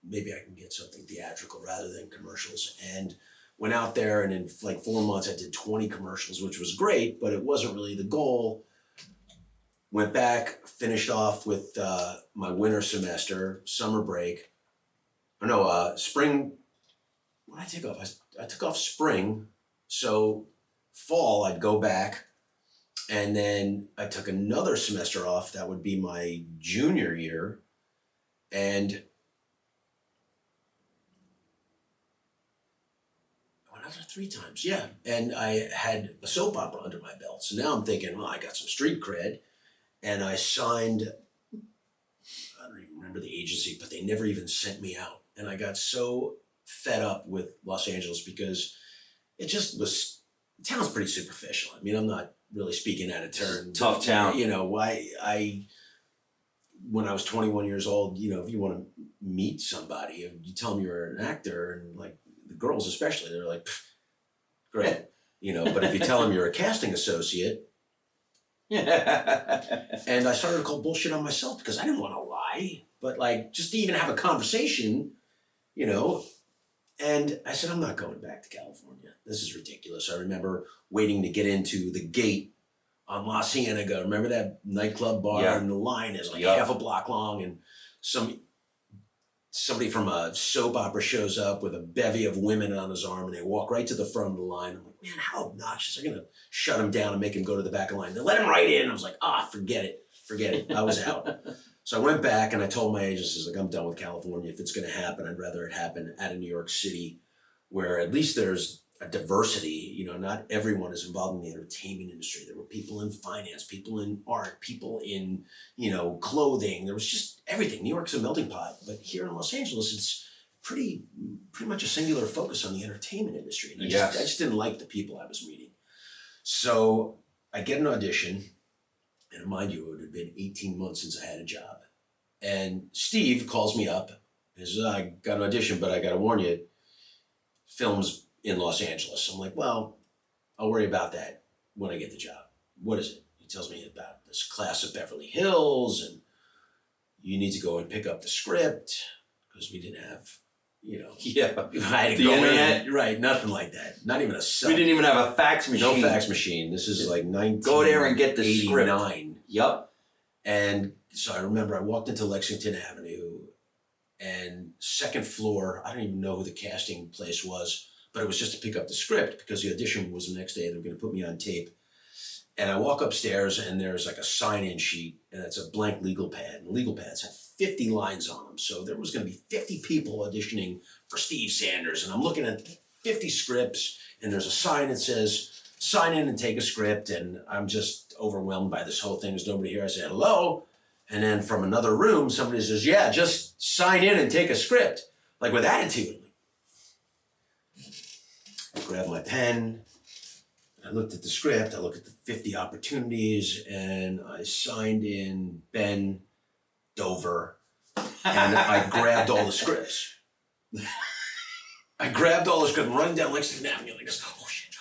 maybe I can get something theatrical rather than commercials. And went out there, and in like 4 months I did 20 commercials, which was great, but it wasn't really the goal. Went back, finished off with my winter semester, summer break. Or no, spring. What did I take off? I took off spring. So fall, I'd go back. And then I took another semester off. That would be my junior year. And I went out there 3 times. Yeah. And I had a soap opera under my belt. So now I'm thinking, well, I got some street cred. And I signed, I don't even remember the agency, but they never even sent me out. And I got so fed up with Los Angeles because it just was, the town's pretty superficial. I mean, I'm not really speaking out of turn. Tough town. You know, when I was 21 years old, you know, if you want to meet somebody, you tell them you're an actor, and like the girls especially, they're like, great. You know, but if you tell them you're a casting associate, and I started to call bullshit on myself because I didn't want to lie, but like just to even have a conversation, you know. And I said, I'm not going back to California. This is ridiculous. I remember waiting to get into the gate on La Cienega. Remember that nightclub bar? Yeah. And the line is like Yeah. half a block long, and somebody from a soap opera shows up with a bevy of women on his arm, and they walk right to the front of the line. I'm like, man, how obnoxious. They're going to shut him down and make him go to the back of the line. They let him right in. I was like, forget it. I was out. So I went back and I told my agencies, like, I'm done with California. If it's going to happen, I'd rather it happen out of New York City, where at least there's a diversity. You know, not everyone is involved in the entertainment industry. There were people in finance, people in art, people in, you know, clothing. There was just everything. New York's a melting pot. But here in Los Angeles, it's pretty much a singular focus on the entertainment industry. And I just didn't like the people I was meeting. So I get an audition. And mind you, it would have been 18 months since I had a job. And Steve calls me up and says, I got an audition, but I got to warn you, film's in Los Angeles. I'm like, well, I'll worry about that when I get the job. What is it? He tells me about this class of Beverly Hills, and you need to go and pick up the script, because we didn't have, you know. Yeah. I had to The go internet? in. Right, nothing like that. Not even a cell. We didn't even have a fax machine. No fax machine. This is like 1989. Go there and get the script. Yep. And so I remember I walked into Lexington Avenue, and second floor, I don't even know who the casting place was, but it was just to pick up the script because the audition was the next day. They were going to put me on tape. And I walk upstairs, and there's like a sign-in sheet, and it's a blank legal pad. And legal pads have 50 lines on them. So there was going to be 50 people auditioning for Steve Sanders. And I'm looking at 50 scripts, and there's a sign that says, sign in and take a script. And I'm just overwhelmed by this whole thing. There's nobody here. I say, hello. And then from another room, somebody says, yeah, just sign in and take a script. Like with attitude. I grabbed my pen. I looked at the script, I looked at the 50 opportunities, and I signed in Ben Dover, and I grabbed all the scripts. I grabbed all the scripts, running down Lexington Avenue like this. Oh shit.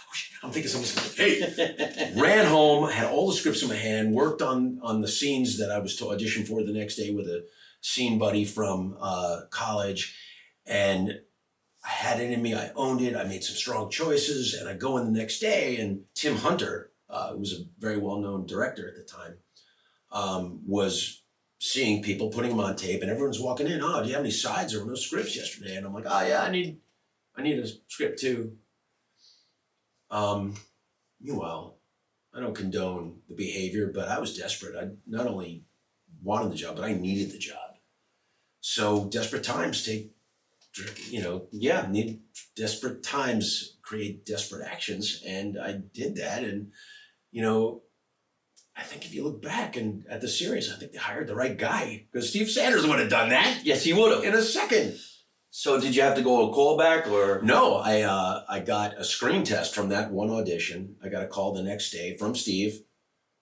I'm thinking someone's gonna, hey. Ran home, had all the scripts in my hand, worked on the scenes that I was to audition for the next day with a scene buddy from college, and I had it in me, I owned it, I made some strong choices, and I go in the next day, and Tim Hunter, who was a very well-known director at the time, was seeing people, putting them on tape, and everyone's walking in, do you have any sides? There were no scripts yesterday. And I'm like, yeah, I need a script too. Meanwhile, I don't condone the behavior, but I was desperate. I not only wanted the job, but I needed the job. So desperate times need desperate times create desperate actions. And I did that. And, I think if you look back and at the series, I think they hired the right guy, because Steve Sanders would have done that. Yes, he would have. In a second. So did you have to go a callback or? No, I got a screen test from that one audition. I got a call the next day from Steve.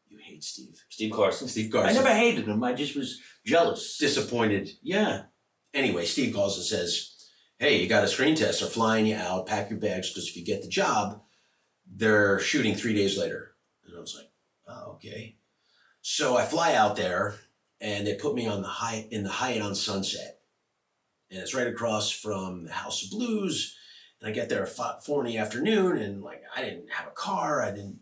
You hate Steve. Steve Carson. Steve Carson. I never hated him. I just was jealous. Disappointed. Yeah. Anyway, Steve calls and says, hey, you got a screen test. They're flying you out. Pack your bags, because if you get the job, they're shooting 3 days later. And I was like, oh, okay. So I fly out there, and they put me on in the Hyatt on Sunset. and it's right across from the House of Blues. And I get there at 4 in the afternoon, and like I didn't have a car, I didn't,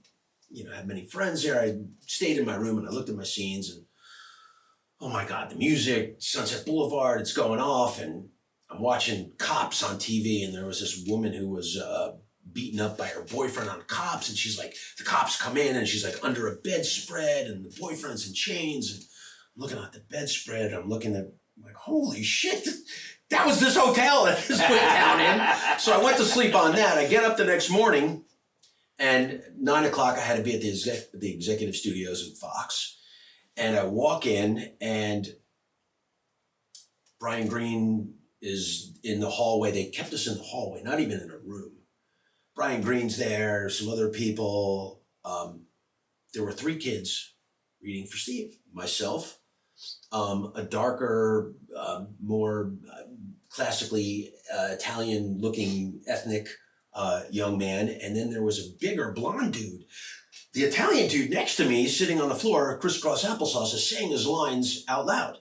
have many friends there. I stayed in my room and I looked at my scenes, and oh my God, the music, Sunset Boulevard, it's going off, and I'm watching Cops on TV, and there was this woman who was beaten up by her boyfriend on Cops, and she's like, the cops come in, and she's like under a bedspread, and the boyfriend's in chains, and I'm looking at the bedspread, I'm looking at, I'm like, holy shit, that was this hotel that this went down in. So I went to sleep on that. I get up the next morning, and 9 o'clock I had to be at the executive studios in Fox, and I walk in, and Brian Greene is in the hallway. They kept us in the hallway, not even in a room. Brian Greene's there, some other people. There were 3 kids reading for Steve. Myself, a darker, more classically Italian-looking ethnic young man, and then there was a bigger blonde dude. The Italian dude next to me, sitting on the floor, crisscross applesauce, is saying his lines out loud.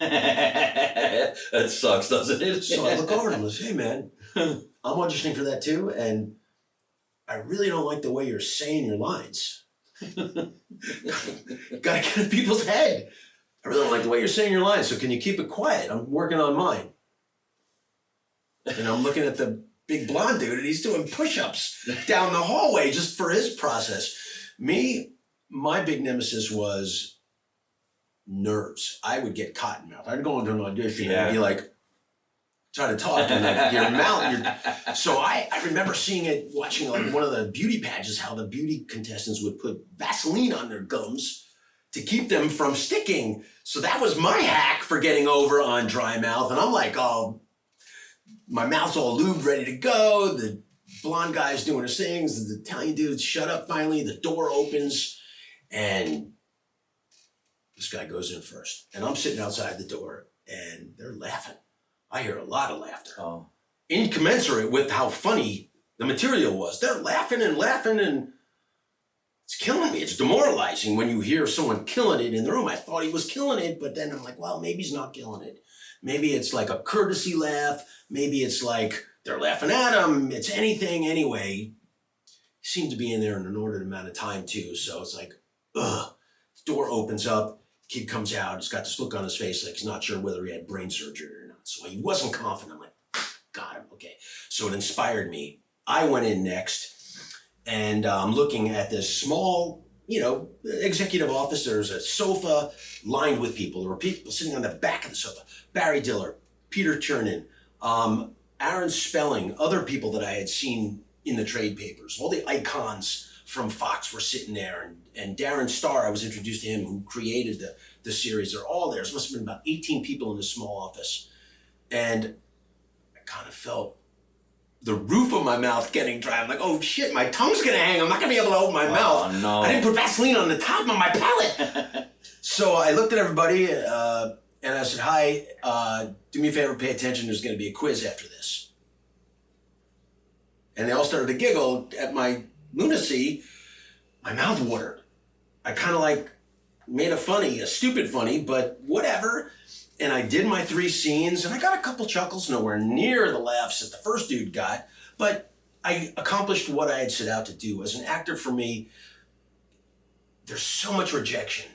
That sucks, doesn't it? So I look over at him and say, hey man, I'm auditioning for that too, and I really don't like the way you're saying your lines. Gotta get in people's head. I really don't like the way you're saying your lines, so can you keep it quiet? I'm working on mine. And I'm looking at the big blonde dude, and he's doing push-ups down the hallway just for his process. Me, my big nemesis was nerves. I would get cotton mouth. I'd go into an audition and be like, try to talk, and like your mouth. So I remember seeing it, watching like one of the beauty pageants, how the beauty contestants would put Vaseline on their gums to keep them from sticking. So that was my hack for getting over on dry mouth. And I'm like, oh, my mouth's all lubed, ready to go. The blonde guy's doing his things. The Italian dude, shut up finally. The door opens, and this guy goes in first. And I'm sitting outside the door, and they're laughing. I hear a lot of laughter. Oh. Incommensurate with how funny the material was. They're laughing, and it's killing me. It's demoralizing when you hear someone killing it in the room. I thought he was killing it, but then I'm like, well, maybe he's not killing it. Maybe it's like a courtesy laugh. Maybe it's like they're laughing at him. It's anything anyway. He seemed to be in there in an ordered amount of time too. So it's like, ugh. The door opens up. Kid comes out. He's got this look on his face like he's not sure whether he had brain surgery or not. So he wasn't confident. I'm like, got him. Okay. So it inspired me. I went in next, and I'm looking at this small, executive office. There's a sofa lined with people. There were people sitting on the back of the sofa. Barry Diller, Peter Chernin, Aaron Spelling, other people that I had seen in the trade papers. All the icons from Fox were sitting there. And Darren Star, I was introduced to him, who created the series. They're all there. There must have been about 18 people in this small office. And I kind of felt the roof of my mouth getting dry. I'm like, oh shit, my tongue's gonna hang. I'm not gonna be able to open my mouth. No. I didn't put Vaseline on the top of my palate. So I looked at everybody and I said, hi, do me a favor, pay attention. There's gonna be a quiz after this. And they all started to giggle at my lunacy. My mouth watered. I kind of like made a stupid funny, but whatever. And I did my 3 scenes, and I got a couple chuckles, nowhere near the laughs that the first dude got, but I accomplished what I had set out to do. As an actor, for me, there's so much rejection.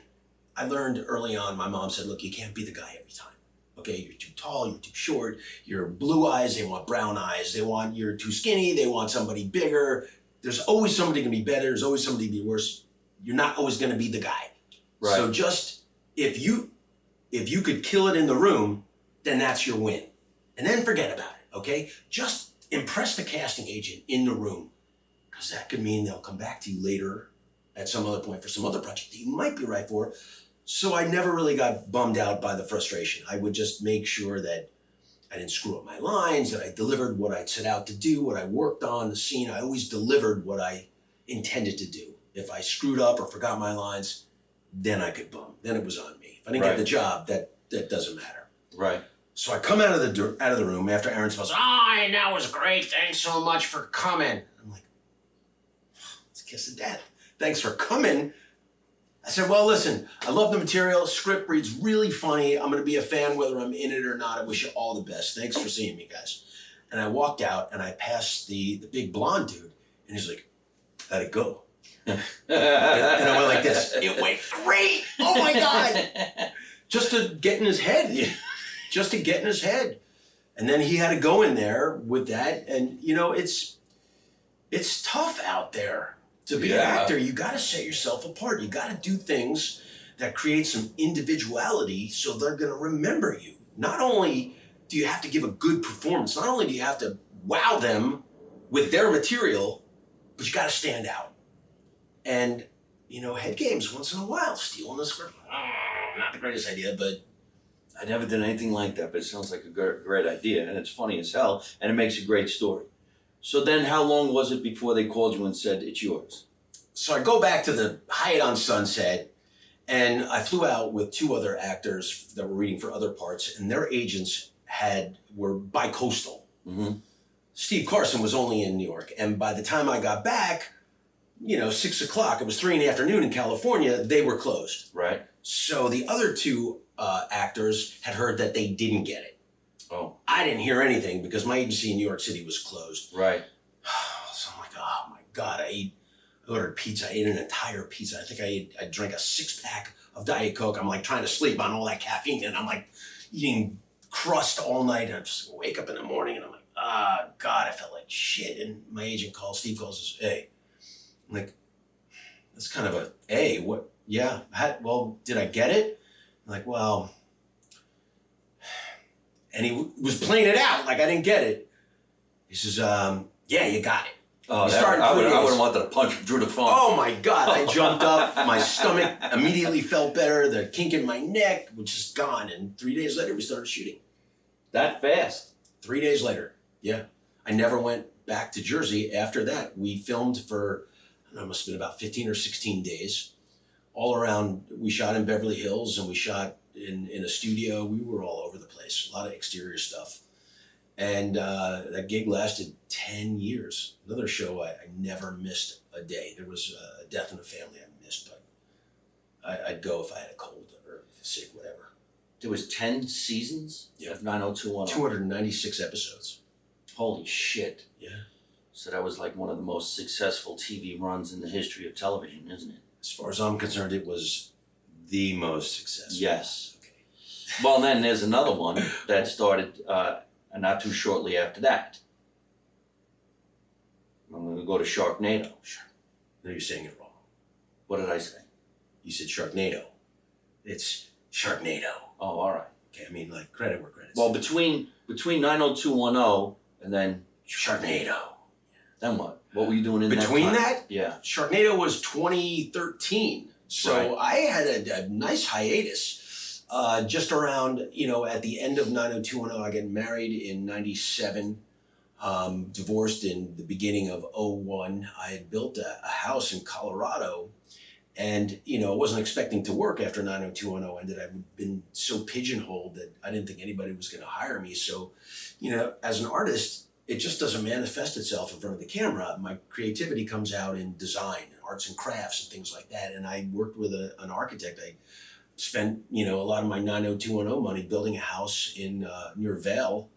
I learned early on, my mom said, look, you can't be the guy every time. Okay, you're too tall, you're too short, you're blue eyes, they want brown eyes, you're too skinny, they want somebody bigger. There's always somebody gonna be better, there's always somebody to be worse. You're not always gonna be the guy. Right. So just, if you could kill it in the room, then that's your win. And then forget about it, okay? Just impress the casting agent in the room, because that could mean they'll come back to you later at some other point for some other project that you might be right for. So I never really got bummed out by the frustration. I would just make sure that I didn't screw up my lines, that I delivered what I'd set out to do, what I worked on, the scene. I always delivered what I intended to do. If I screwed up or forgot my lines, then I could bum. Then it was on me. If I didn't get the job, that doesn't matter. Right. So I come out of the room after Aaron spells, that was great. Thanks so much for coming. I'm like, it's a kiss of death. Thanks for coming. I said, well, listen, I love the material. Script reads really funny. I'm going to be a fan whether I'm in it or not. I wish you all the best. Thanks for seeing me, guys. And I walked out and I passed the big blonde dude. And he's like, how'd it go? And I went like this. It went great. Oh, my God. Just to get in his head. Just to get in his head. And then he had to go in there with that. And, you know, it's tough out there. To be an actor, you got to set yourself apart. You got to do things that create some individuality so they're going to remember you. Not only do you have to give a good performance, not only do you have to wow them with their material, but you got to stand out. And, you know, head games once in a while, stealing the script. Not the greatest idea, but I never did anything like that, but it sounds like a great idea, and it's funny as hell, and it makes a great story. So then how long was it before they called you and said, it's yours? So I go back to the Hyatt on Sunset, and I flew out with 2 other actors that were reading for other parts, and their agents were bi-coastal. Mm-hmm. Steve Carson was only in New York, and by the time I got back, you know, 6 o'clock, it was 3 PM in California, they were closed. Right. So the other 2 actors had heard that they didn't get it. Oh. I didn't hear anything because my agency in New York City was closed. Right. So I'm like, oh my God, I ordered pizza. I ate an entire pizza. I think I drank a 6-pack of Diet Coke. I'm like trying to sleep on all that caffeine, and I'm like eating crust all night. And I just wake up in the morning and I'm like, God, I felt like shit. And my agent calls, Steve calls, says, hey. I'm like, that's kind of a, hey, what? Yeah, well, did I get it? I'm like, well, and he was playing it out like I didn't get it. He says, yeah, you got it. Oh, I would have wanted to punch him through the phone. Oh my God, I jumped up. My stomach immediately felt better. The kink in my neck was just gone. And 3 days later, we started shooting. That fast? 3 days later, yeah. I never went back to Jersey after that. We filmed for, I don't know, it must have been about 15 or 16 days. All around, we shot in Beverly Hills and we shot in a studio. We were all over the place, a lot of exterior stuff. And that gig lasted 10 years. Another show I never missed a day. There was a death in the family I missed, but I'd go if I had a cold or sick, whatever. There was 10 seasons of 90210? 296 episodes. Holy shit. Yeah. So that was like one of the most successful TV runs in the history of television, isn't it? As far as I'm concerned, it was the most successful. Yes. Okay. Well, then there's another one that started not too shortly after that. I'm going to go to Sharknado. No, you're saying it wrong. What did I say? You said Sharknado. It's Sharknado. Oh, all right. Okay, I mean, like, credit where credit's Well, due. between 90210 and then Sharknado. Then what? What were you doing in Between that time? that? Yeah. Sharknado was 2013. So Right. I had a nice hiatus. Just around, at the end of 90210, I got married in 97, divorced in the beginning of 01. I had built a house in Colorado, and, I wasn't expecting to work after 90210 ended. I'd been so pigeonholed that I didn't think anybody was going to hire me. So, as an artist, it just doesn't manifest itself in front of the camera. My creativity comes out in design, arts and crafts, and things like that. And I worked with an architect. I spent, a lot of my 90210 money building a house in near Vail,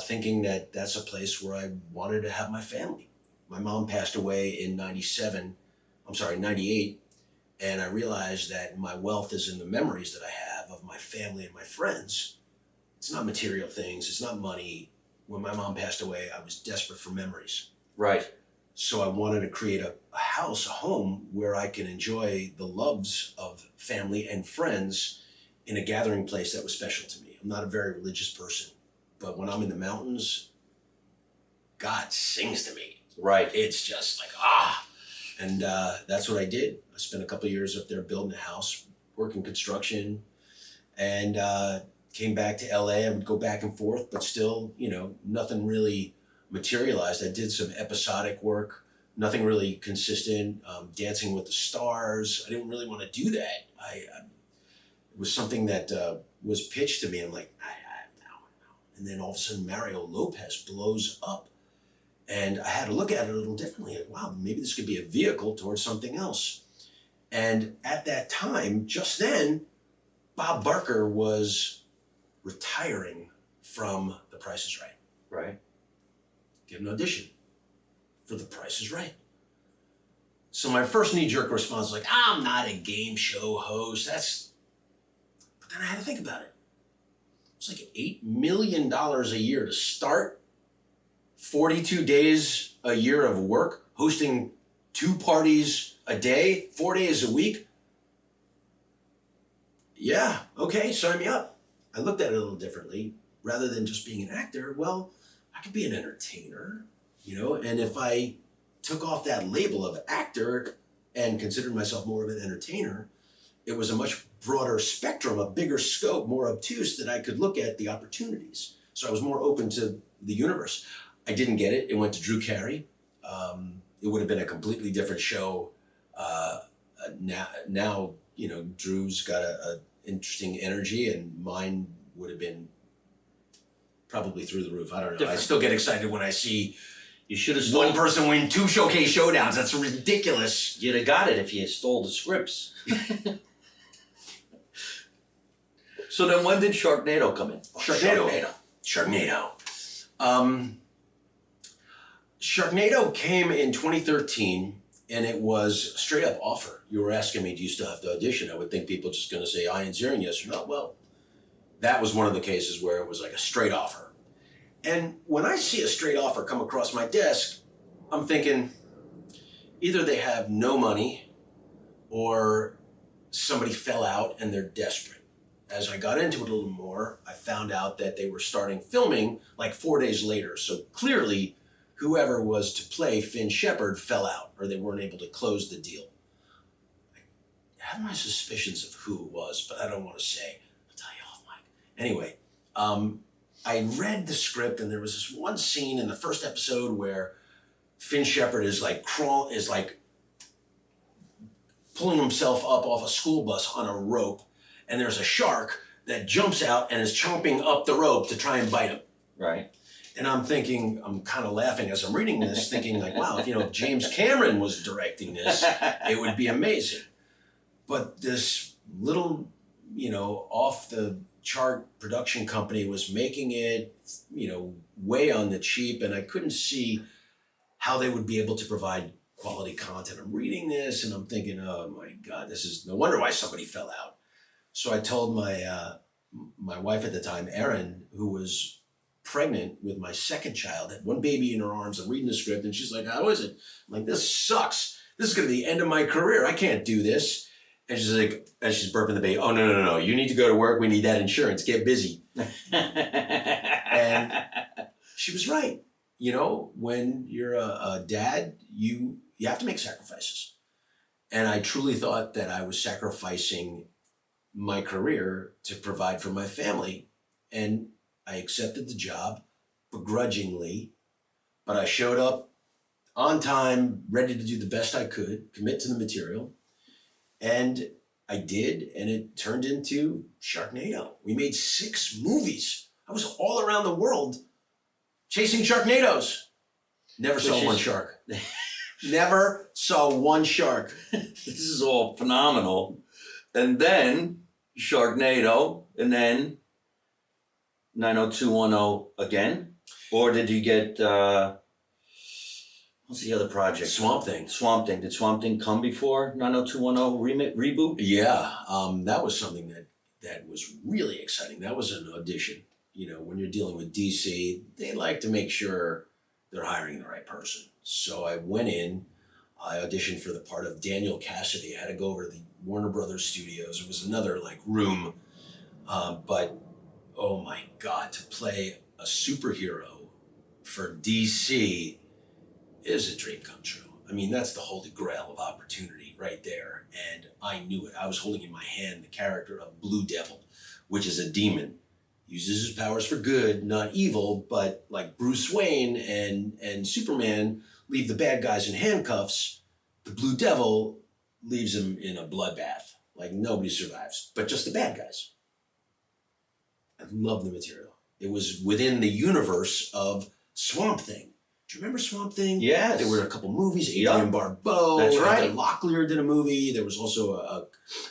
thinking that that's a place where I wanted to have my family. My mom passed away in 98. And I realized that my wealth is in the memories that I have of my family and my friends. It's not material things. It's not money. When my mom passed away, I was desperate for memories. Right. So I wanted to create a house, a home, where I can enjoy the loves of family and friends in a gathering place that was special to me. I'm not a very religious person, but when I'm in the mountains, God sings to me. Right. It's just like, And that's what I did. I spent a couple of years up there building a house, working construction, and came back to LA. I would go back and forth, but still, nothing really materialized. I did some episodic work, nothing really consistent, Dancing with the Stars. I didn't really want to do that. It was something that was pitched to me. I'm like, no. And then all of a sudden, Mario Lopez blows up. And I had to look at it a little differently. Like, wow, maybe this could be a vehicle towards something else. And at that time, just then, Bob Barker was retiring from The Price is Right. Right. Get an audition for The Price is Right. So my first knee-jerk response was like, I'm not a game show host. But then I had to think about it. It's like $8 million a year to start, 42 days a year of work, hosting 2 parties a day, 4 days a week. Yeah, okay, sign me up. I looked at it a little differently. Rather than just being an actor, well, I could be an entertainer, and if I took off that label of actor and considered myself more of an entertainer, it was a much broader spectrum, a bigger scope, more obtuse that I could look at the opportunities. So I was more open to the universe. I didn't get it. It went to Drew Carey. It would have been a completely different show. Now, Drew's got a interesting energy, and mine would have been probably through the roof. I don't know. Different. I still get excited when I see You should have one person win 2 showcase showdowns. That's ridiculous. You'd have got it if you stole the scripts. So then when did Sharknado come in? Sharknado. Sharknado came in 2013, and it was a straight up offer. You were asking me, do you still have to audition? I would think people just going to say Ian Ziering, yes or no. Well, that was one of the cases where it was like a straight offer. And when I see a straight offer come across my desk, I'm thinking either they have no money or somebody fell out and they're desperate. As I got into it a little more, I found out that they were starting filming like 4 days later. So clearly, whoever was to play Finn Shepard fell out, or they weren't able to close the deal. I have my suspicions of who it was, but I don't want to say. I'll tell you off mic. Anyway, I read the script, and there was this one scene in the first episode where Finn Shepard is like pulling himself up off a school bus on a rope, and there's a shark that jumps out and is chomping up the rope to try and bite him. Right. And I'm kind of laughing as I'm reading this, thinking like, wow, if James Cameron was directing this, it would be amazing. But this little, off the chart production company was making it, way on the cheap, and I couldn't see how they would be able to provide quality content. I'm reading this and I'm thinking, oh my God, this is no wonder why somebody fell out. So I told my wife at the time, Erin, who was pregnant with my second child, had one baby in her arms. I'm reading the script and she's like, how is it? I'm like, this sucks. This is going to be the end of my career. I can't do this. And she's like, as she's burping the baby, oh, no. You need to go to work. We need that insurance. Get busy. And she was right. When you're a dad, you have to make sacrifices. And I truly thought that I was sacrificing my career to provide for my family. And I accepted the job begrudgingly, but I showed up on time, ready to do the best I could, commit to the material. And I did, and it turned into Sharknado. We made 6 movies. I was all around the world chasing Sharknadoes. Never saw one shark. Never saw one shark. This is all phenomenal. And then Sharknado, and then 90210 again? Or did you get, what's the other project? Swamp Thing. Did Swamp Thing come before 90210 reboot? Yeah, that was something that was really exciting. That was an audition. When you're dealing with DC, they like to make sure they're hiring the right person. So I went in, I auditioned for the part of Daniel Cassidy. I had to go over to the Warner Brothers studios. It was another room, but oh my God, to play a superhero for DC is a dream come true. I mean, that's the holy grail of opportunity right there. And I knew it. I was holding in my hand the character of Blue Devil, which is a demon. Uses his powers for good, not evil, but like Bruce Wayne and Superman leave the bad guys in handcuffs, the Blue Devil leaves him in a bloodbath. Like nobody survives, but just the bad guys. I love the material. It was within the universe of Swamp Thing. Do you remember Swamp Thing? Yes. There were a couple movies. Adrian Barbeau. That's right. Heather Locklear did a movie. There was also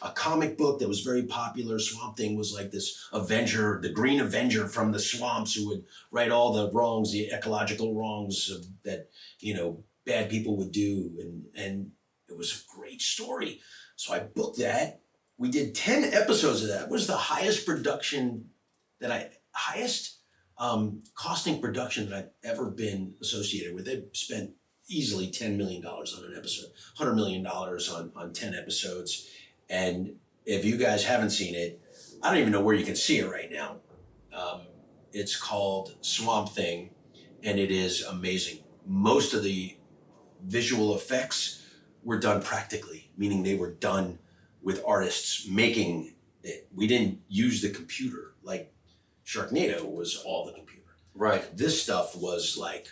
a comic book that was very popular. Swamp Thing was like this Avenger, the Green Avenger from the swamps who would right all the wrongs, the ecological wrongs that, bad people would do. And it was a great story. So I booked that. We did 10 episodes of that. It was the highest costing production that I've ever been associated with. They spent easily $10 million on an episode, $100 million on 10 episodes. And if you guys haven't seen it, I don't even know where you can see it right now. It's called Swamp Thing, and it is amazing. Most of the visual effects were done practically, meaning they were done with artists making it. We didn't use the computer like Sharknado was all the computer. Right. This stuff was like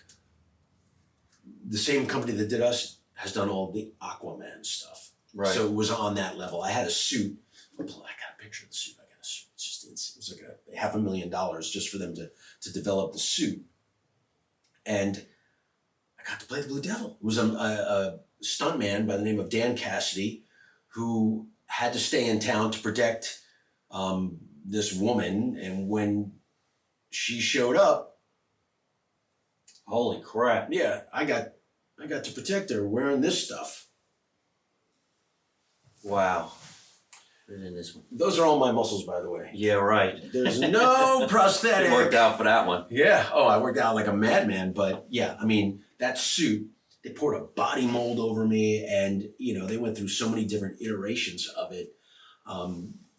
the same company that did us has done all the Aquaman stuff. Right. So it was on that level. I had a suit. I got a picture of the suit. I got a suit. It was like $500,000 just for them to develop the suit. And I got to play the Blue Devil. It was a stuntman by the name of Dan Cassidy who had to stay in town to protect this woman, and when she showed up, holy crap! Yeah, I got to protect her wearing this stuff. Wow. In this one. Those are all my muscles, by the way. Yeah, right. There's no prosthetic. It worked out for that one. Yeah. Oh, I worked out like a madman, but yeah, I mean that suit. They poured a body mold over me, and they went through so many different iterations of it.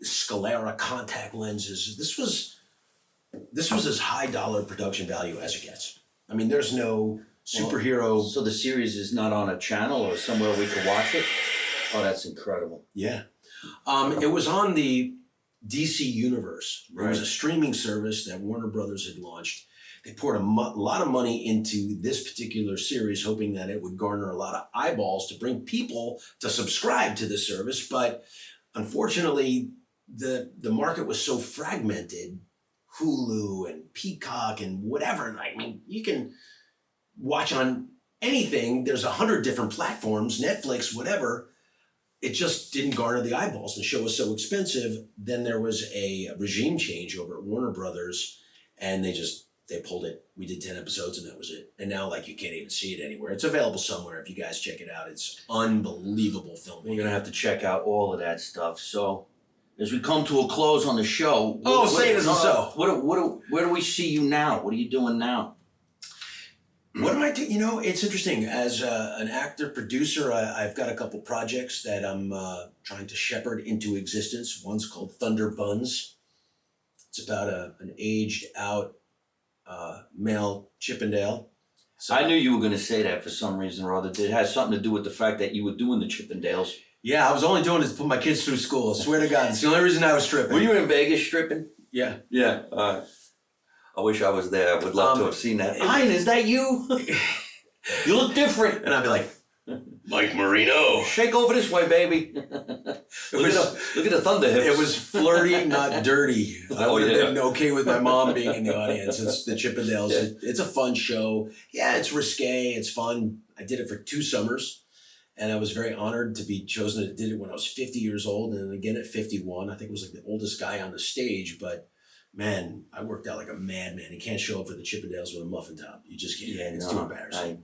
Sclera contact lenses. This was as high dollar production value as it gets. I mean, there's no superhero. So the series is not on a channel or somewhere we could watch it? Oh, that's incredible. Yeah. It was on the DC Universe. Right. It was a streaming service that Warner Brothers had launched. They poured a lot of money into this particular series, hoping that it would garner a lot of eyeballs to bring people to subscribe to the service. But unfortunately, the market was so fragmented, Hulu and Peacock and whatever. I mean, you can watch on anything. There's 100 different platforms, Netflix, whatever. It just didn't garner the eyeballs. The show was so expensive. Then there was a regime change over at Warner Brothers, and they pulled it. We did 10 episodes and that was it. And now you can't even see it anywhere. It's available somewhere if you guys check it out. It's unbelievable filming. You're going to have to check out all of that stuff. So as we come to a close on the show. Say it isn't so. Where do we see you now? What are you doing now? What am I doing? It's interesting. As an actor, producer, I've got a couple projects that I'm trying to shepherd into existence. One's called Thunder Buns. It's about an aged out male Chippendale. So I knew you were going to say that for some reason or other. It has something to do with the fact that you were doing the Chippendales. Yeah, I was only doing it to put my kids through school. I swear to God, it's the only reason I was stripping. Were you in Vegas stripping? Yeah. Yeah. I wish I was there. I would love to have seen that. Ryan, is that you? You look different. And I'd be like, Mike Marino. Shake over this way, baby. Look at the thunder hips. It was flirty, not dirty. I would have been okay with my mom being in the audience. It's the Chippendales. Yeah. It's a fun show. Yeah, it's risque. It's fun. I did it for 2 summers, and I was very honored to be chosen. I did it when I was 50 years old, and then again at 51. I think I was like the oldest guy on the stage, but man, I worked out like a madman. You can't show up for the Chippendales with a muffin top. You just can't. Yeah, it's too embarrassing.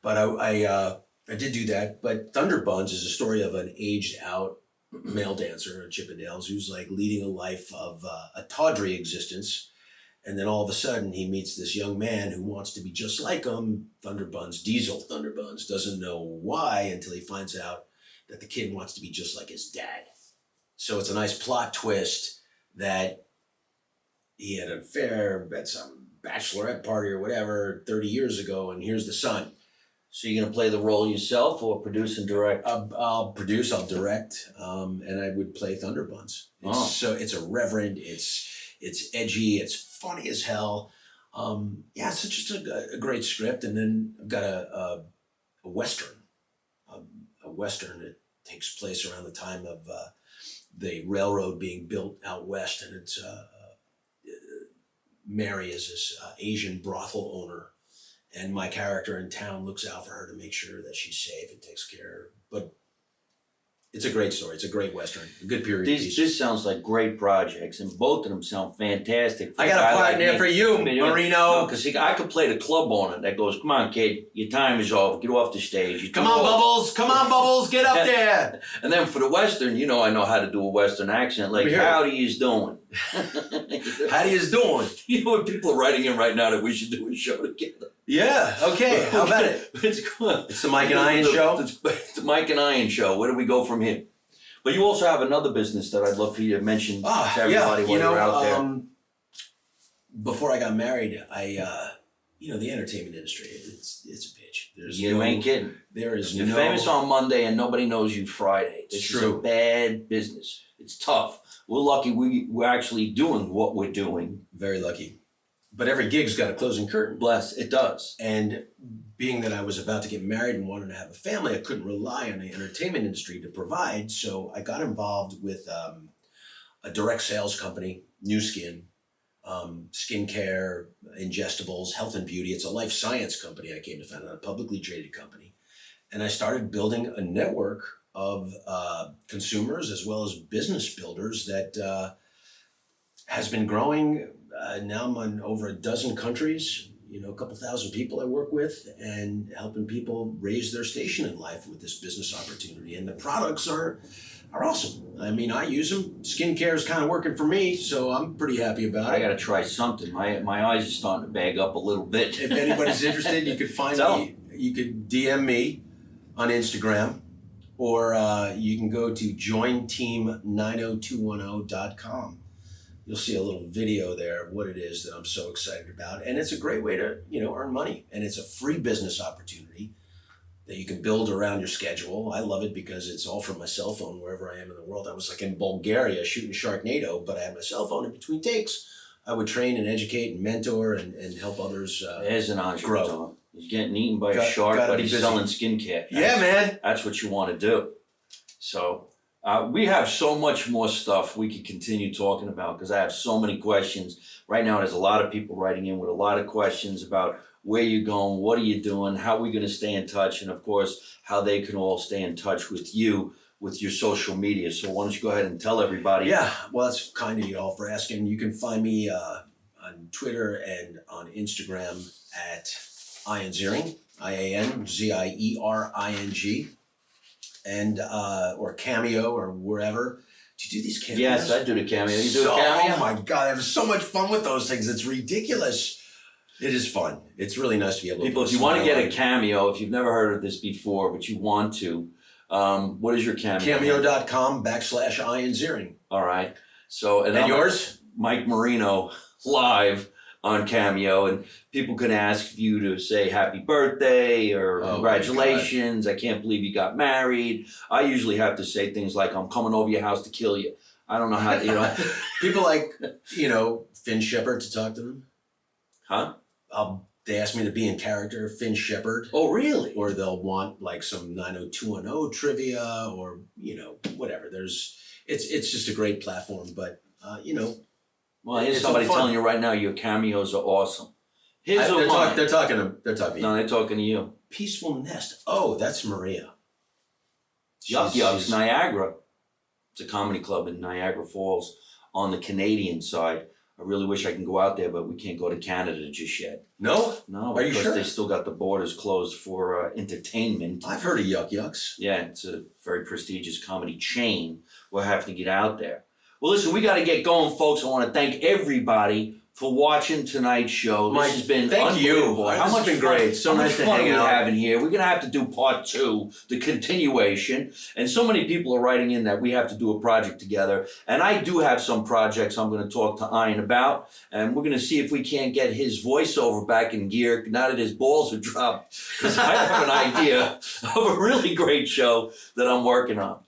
But I did do that. But Thunder Buns is a story of an aged out male dancer at Chippendales who's like leading a life of a tawdry existence. And then all of a sudden he meets this young man who wants to be just like him. Thunder Buns, Diesel Thunder Buns, doesn't know why until he finds out that the kid wants to be just like his dad. So it's a nice plot twist that he had an affair at some bachelorette party or whatever 30 years ago, and here's the son. So you're going to play the role yourself or produce and direct? I'll produce, I'll direct, and I would play Thunder Buns. So it's irreverent, it's edgy, it's funny as hell. It's just a great script. And then I've got a Western, a Western that takes place around the time of the railroad being built out west, and it's Mary is this Asian brothel owner, and my character in town looks out for her to make sure that she's safe and takes care of her. But it's a great story. It's a great Western, a good period piece. This sounds like great projects, and both of them sound fantastic. I got a part there for you, Marino. Because I could play the club on it that goes, come on, kid, your time is over. Get off the stage. Come on, Bubbles, get up there. And then for the Western, I know how to do a Western accent. Like, how do you doing? How do you doing? You know what, people are writing in right now that we should do a show together. Yeah, okay, how about it? It's cool. It's the Mike and Ian show? It's the Mike and Ian show. Where do we go from here? But you also have another business that I'd love for you to mention to everybody while you're out there. Before I got married, the entertainment industry, it's a bitch. You ain't kidding. You're famous on Monday and nobody knows you Friday. This is a bad business. It's tough. We're lucky we're actually doing what we're doing. Very lucky. But every gig's got a closing curtain. Bless, it does. And being that I was about to get married and wanted to have a family, I couldn't rely on the entertainment industry to provide. So I got involved with a direct sales company, New Skin, skincare, ingestibles, health and beauty. It's a life science company I came to find out, a publicly traded company. And I started building a network of consumers as well as business builders that has been growing. Now I'm in over a dozen countries, a couple thousand people I work with, and helping people raise their station in life with this business opportunity. And the products are awesome. I mean, I use them. Skincare is kind of working for me, so I'm pretty happy about it. I got to try something. My eyes are starting to bag up a little bit. If anybody's interested, you could find me. You could DM me on Instagram, or you can go to jointeam90210.com. You'll see a little video there of what it is that I'm so excited about. And it's a great way to, earn money. And it's a free business opportunity that you can build around your schedule. I love it because it's all from my cell phone wherever I am in the world. I was like in Bulgaria shooting Sharknado, but I had my cell phone in between takes. I would train and educate and mentor and help others There's an entrepreneur. He's getting eaten by a shark, but he's selling skincare. Man. That's what you want to do. So we have so much more stuff we could continue talking about because I have so many questions. Right now, there's a lot of people writing in with a lot of questions about where you're going, what are you doing, how are we going to stay in touch, and of course, how they can all stay in touch with you with your social media. So why don't you go ahead and tell everybody? Yeah, well, that's kind of you all for asking. You can find me on Twitter and on Instagram at Ian Ziering, IANZIERING. And or Cameo or wherever. Do you do these cameos? Yes, I do the Cameo. You do a Cameo? Oh my God, I have so much fun with those things. It's ridiculous. It is fun. It's really nice to be able to. People, if you want to get a Cameo, if you've never heard of this before, but you want to, what is your Cameo? Cameo.com/Ian Ziering. All right. So and yours? Mike Marino live on Cameo, and people can ask you to say happy birthday or congratulations. I can't believe you got married. I usually have to say things like, I'm coming over your house to kill you. I don't know how, People like, Finn Shepard to talk to them. Huh? They ask me to be in character, Finn Shepard. Oh, really? Or they'll want like some 90210 trivia or, whatever. It's just a great platform, but, Well, here's somebody telling you right now, your cameos are awesome. They're talking to you. No, they're talking to you. Peaceful Nest. Oh, that's Maria. Yuck Yucks, Niagara. It's a comedy club in Niagara Falls on the Canadian side. I really wish I can go out there, but we can't go to Canada just yet. No? No, Are you because sure? they still got the borders closed for entertainment. I've heard of Yuck Yucks. Yeah, it's a very prestigious comedy chain. We'll have to get out there. Well, listen, we got to get going, folks. I want to thank everybody for watching tonight's show. Mike, this has been thank unbelievable. You. How much been great. So nice to hang out. Having here. We're going to have to do part 2, the continuation. And so many people are writing in that we have to do a project together. And I do have some projects I'm going to talk to Ian about. And we're going to see if we can't get his voiceover back in gear now that his balls are dropped. Because I have an idea of a really great show that I'm working on.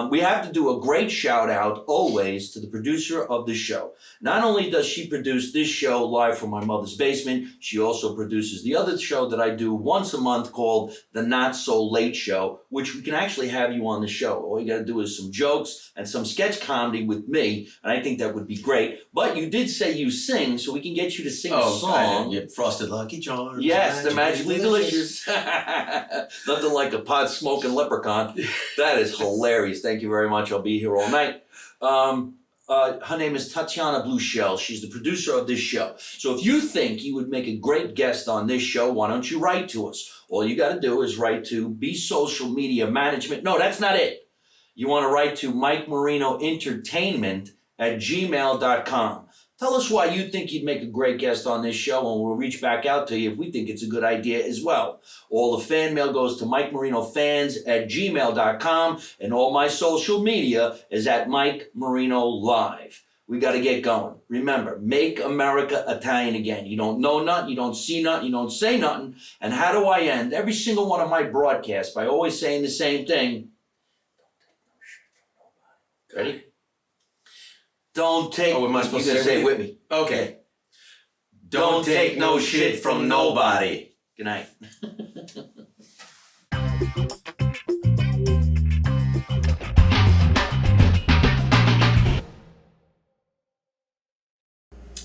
We have to do a great shout out always to the producer of the show. Not only does she produce this show live from my mother's basement, she also produces the other show that I do once a month called The Not So Late Show, which we can actually have you on the show. All you got to do is some jokes and some sketch comedy with me, and I think that would be great. But you did say you sing, so we can get you to sing a song. Yeah, Frosted Lucky Charms. Yes, they're magically delicious. Nothing like a pot smoking leprechaun. That is hilarious. Thank you very much. I'll be here all night. Her name is Tatiana Blueshell. She's the producer of this show. So if you think you would make a great guest on this show, why don't you write to us? All you got to do is write to Be Social Media Management. No, that's not it. You want to write to Mike Marino Entertainment at gmail.com. Tell us why you think you'd make a great guest on this show, and we'll reach back out to you if we think it's a good idea as well. All the fan mail goes to MikeMarinoFans@gmail.com, and all my social media is at Mike Marino Live. We got to get going. Remember, make America Italian again. You don't know nothing, you don't see nothing, you don't say nothing. And how do I end every single one of my broadcasts? By always saying the same thing. Ready? Don't take. Oh, am I supposed to say it with me? Okay. Don't take no shit from nobody. Good night.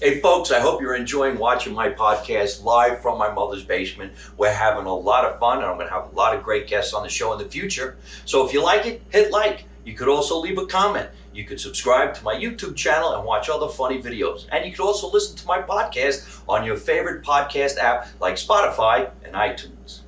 Hey folks, I hope you're enjoying watching my podcast live from my mother's basement. We're having a lot of fun, and I'm going to have a lot of great guests on the show in the future. So if you like it, hit like. You could also leave a comment. You could subscribe to my YouTube channel and watch other funny videos. And you could also listen to my podcast on your favorite podcast app like Spotify and iTunes.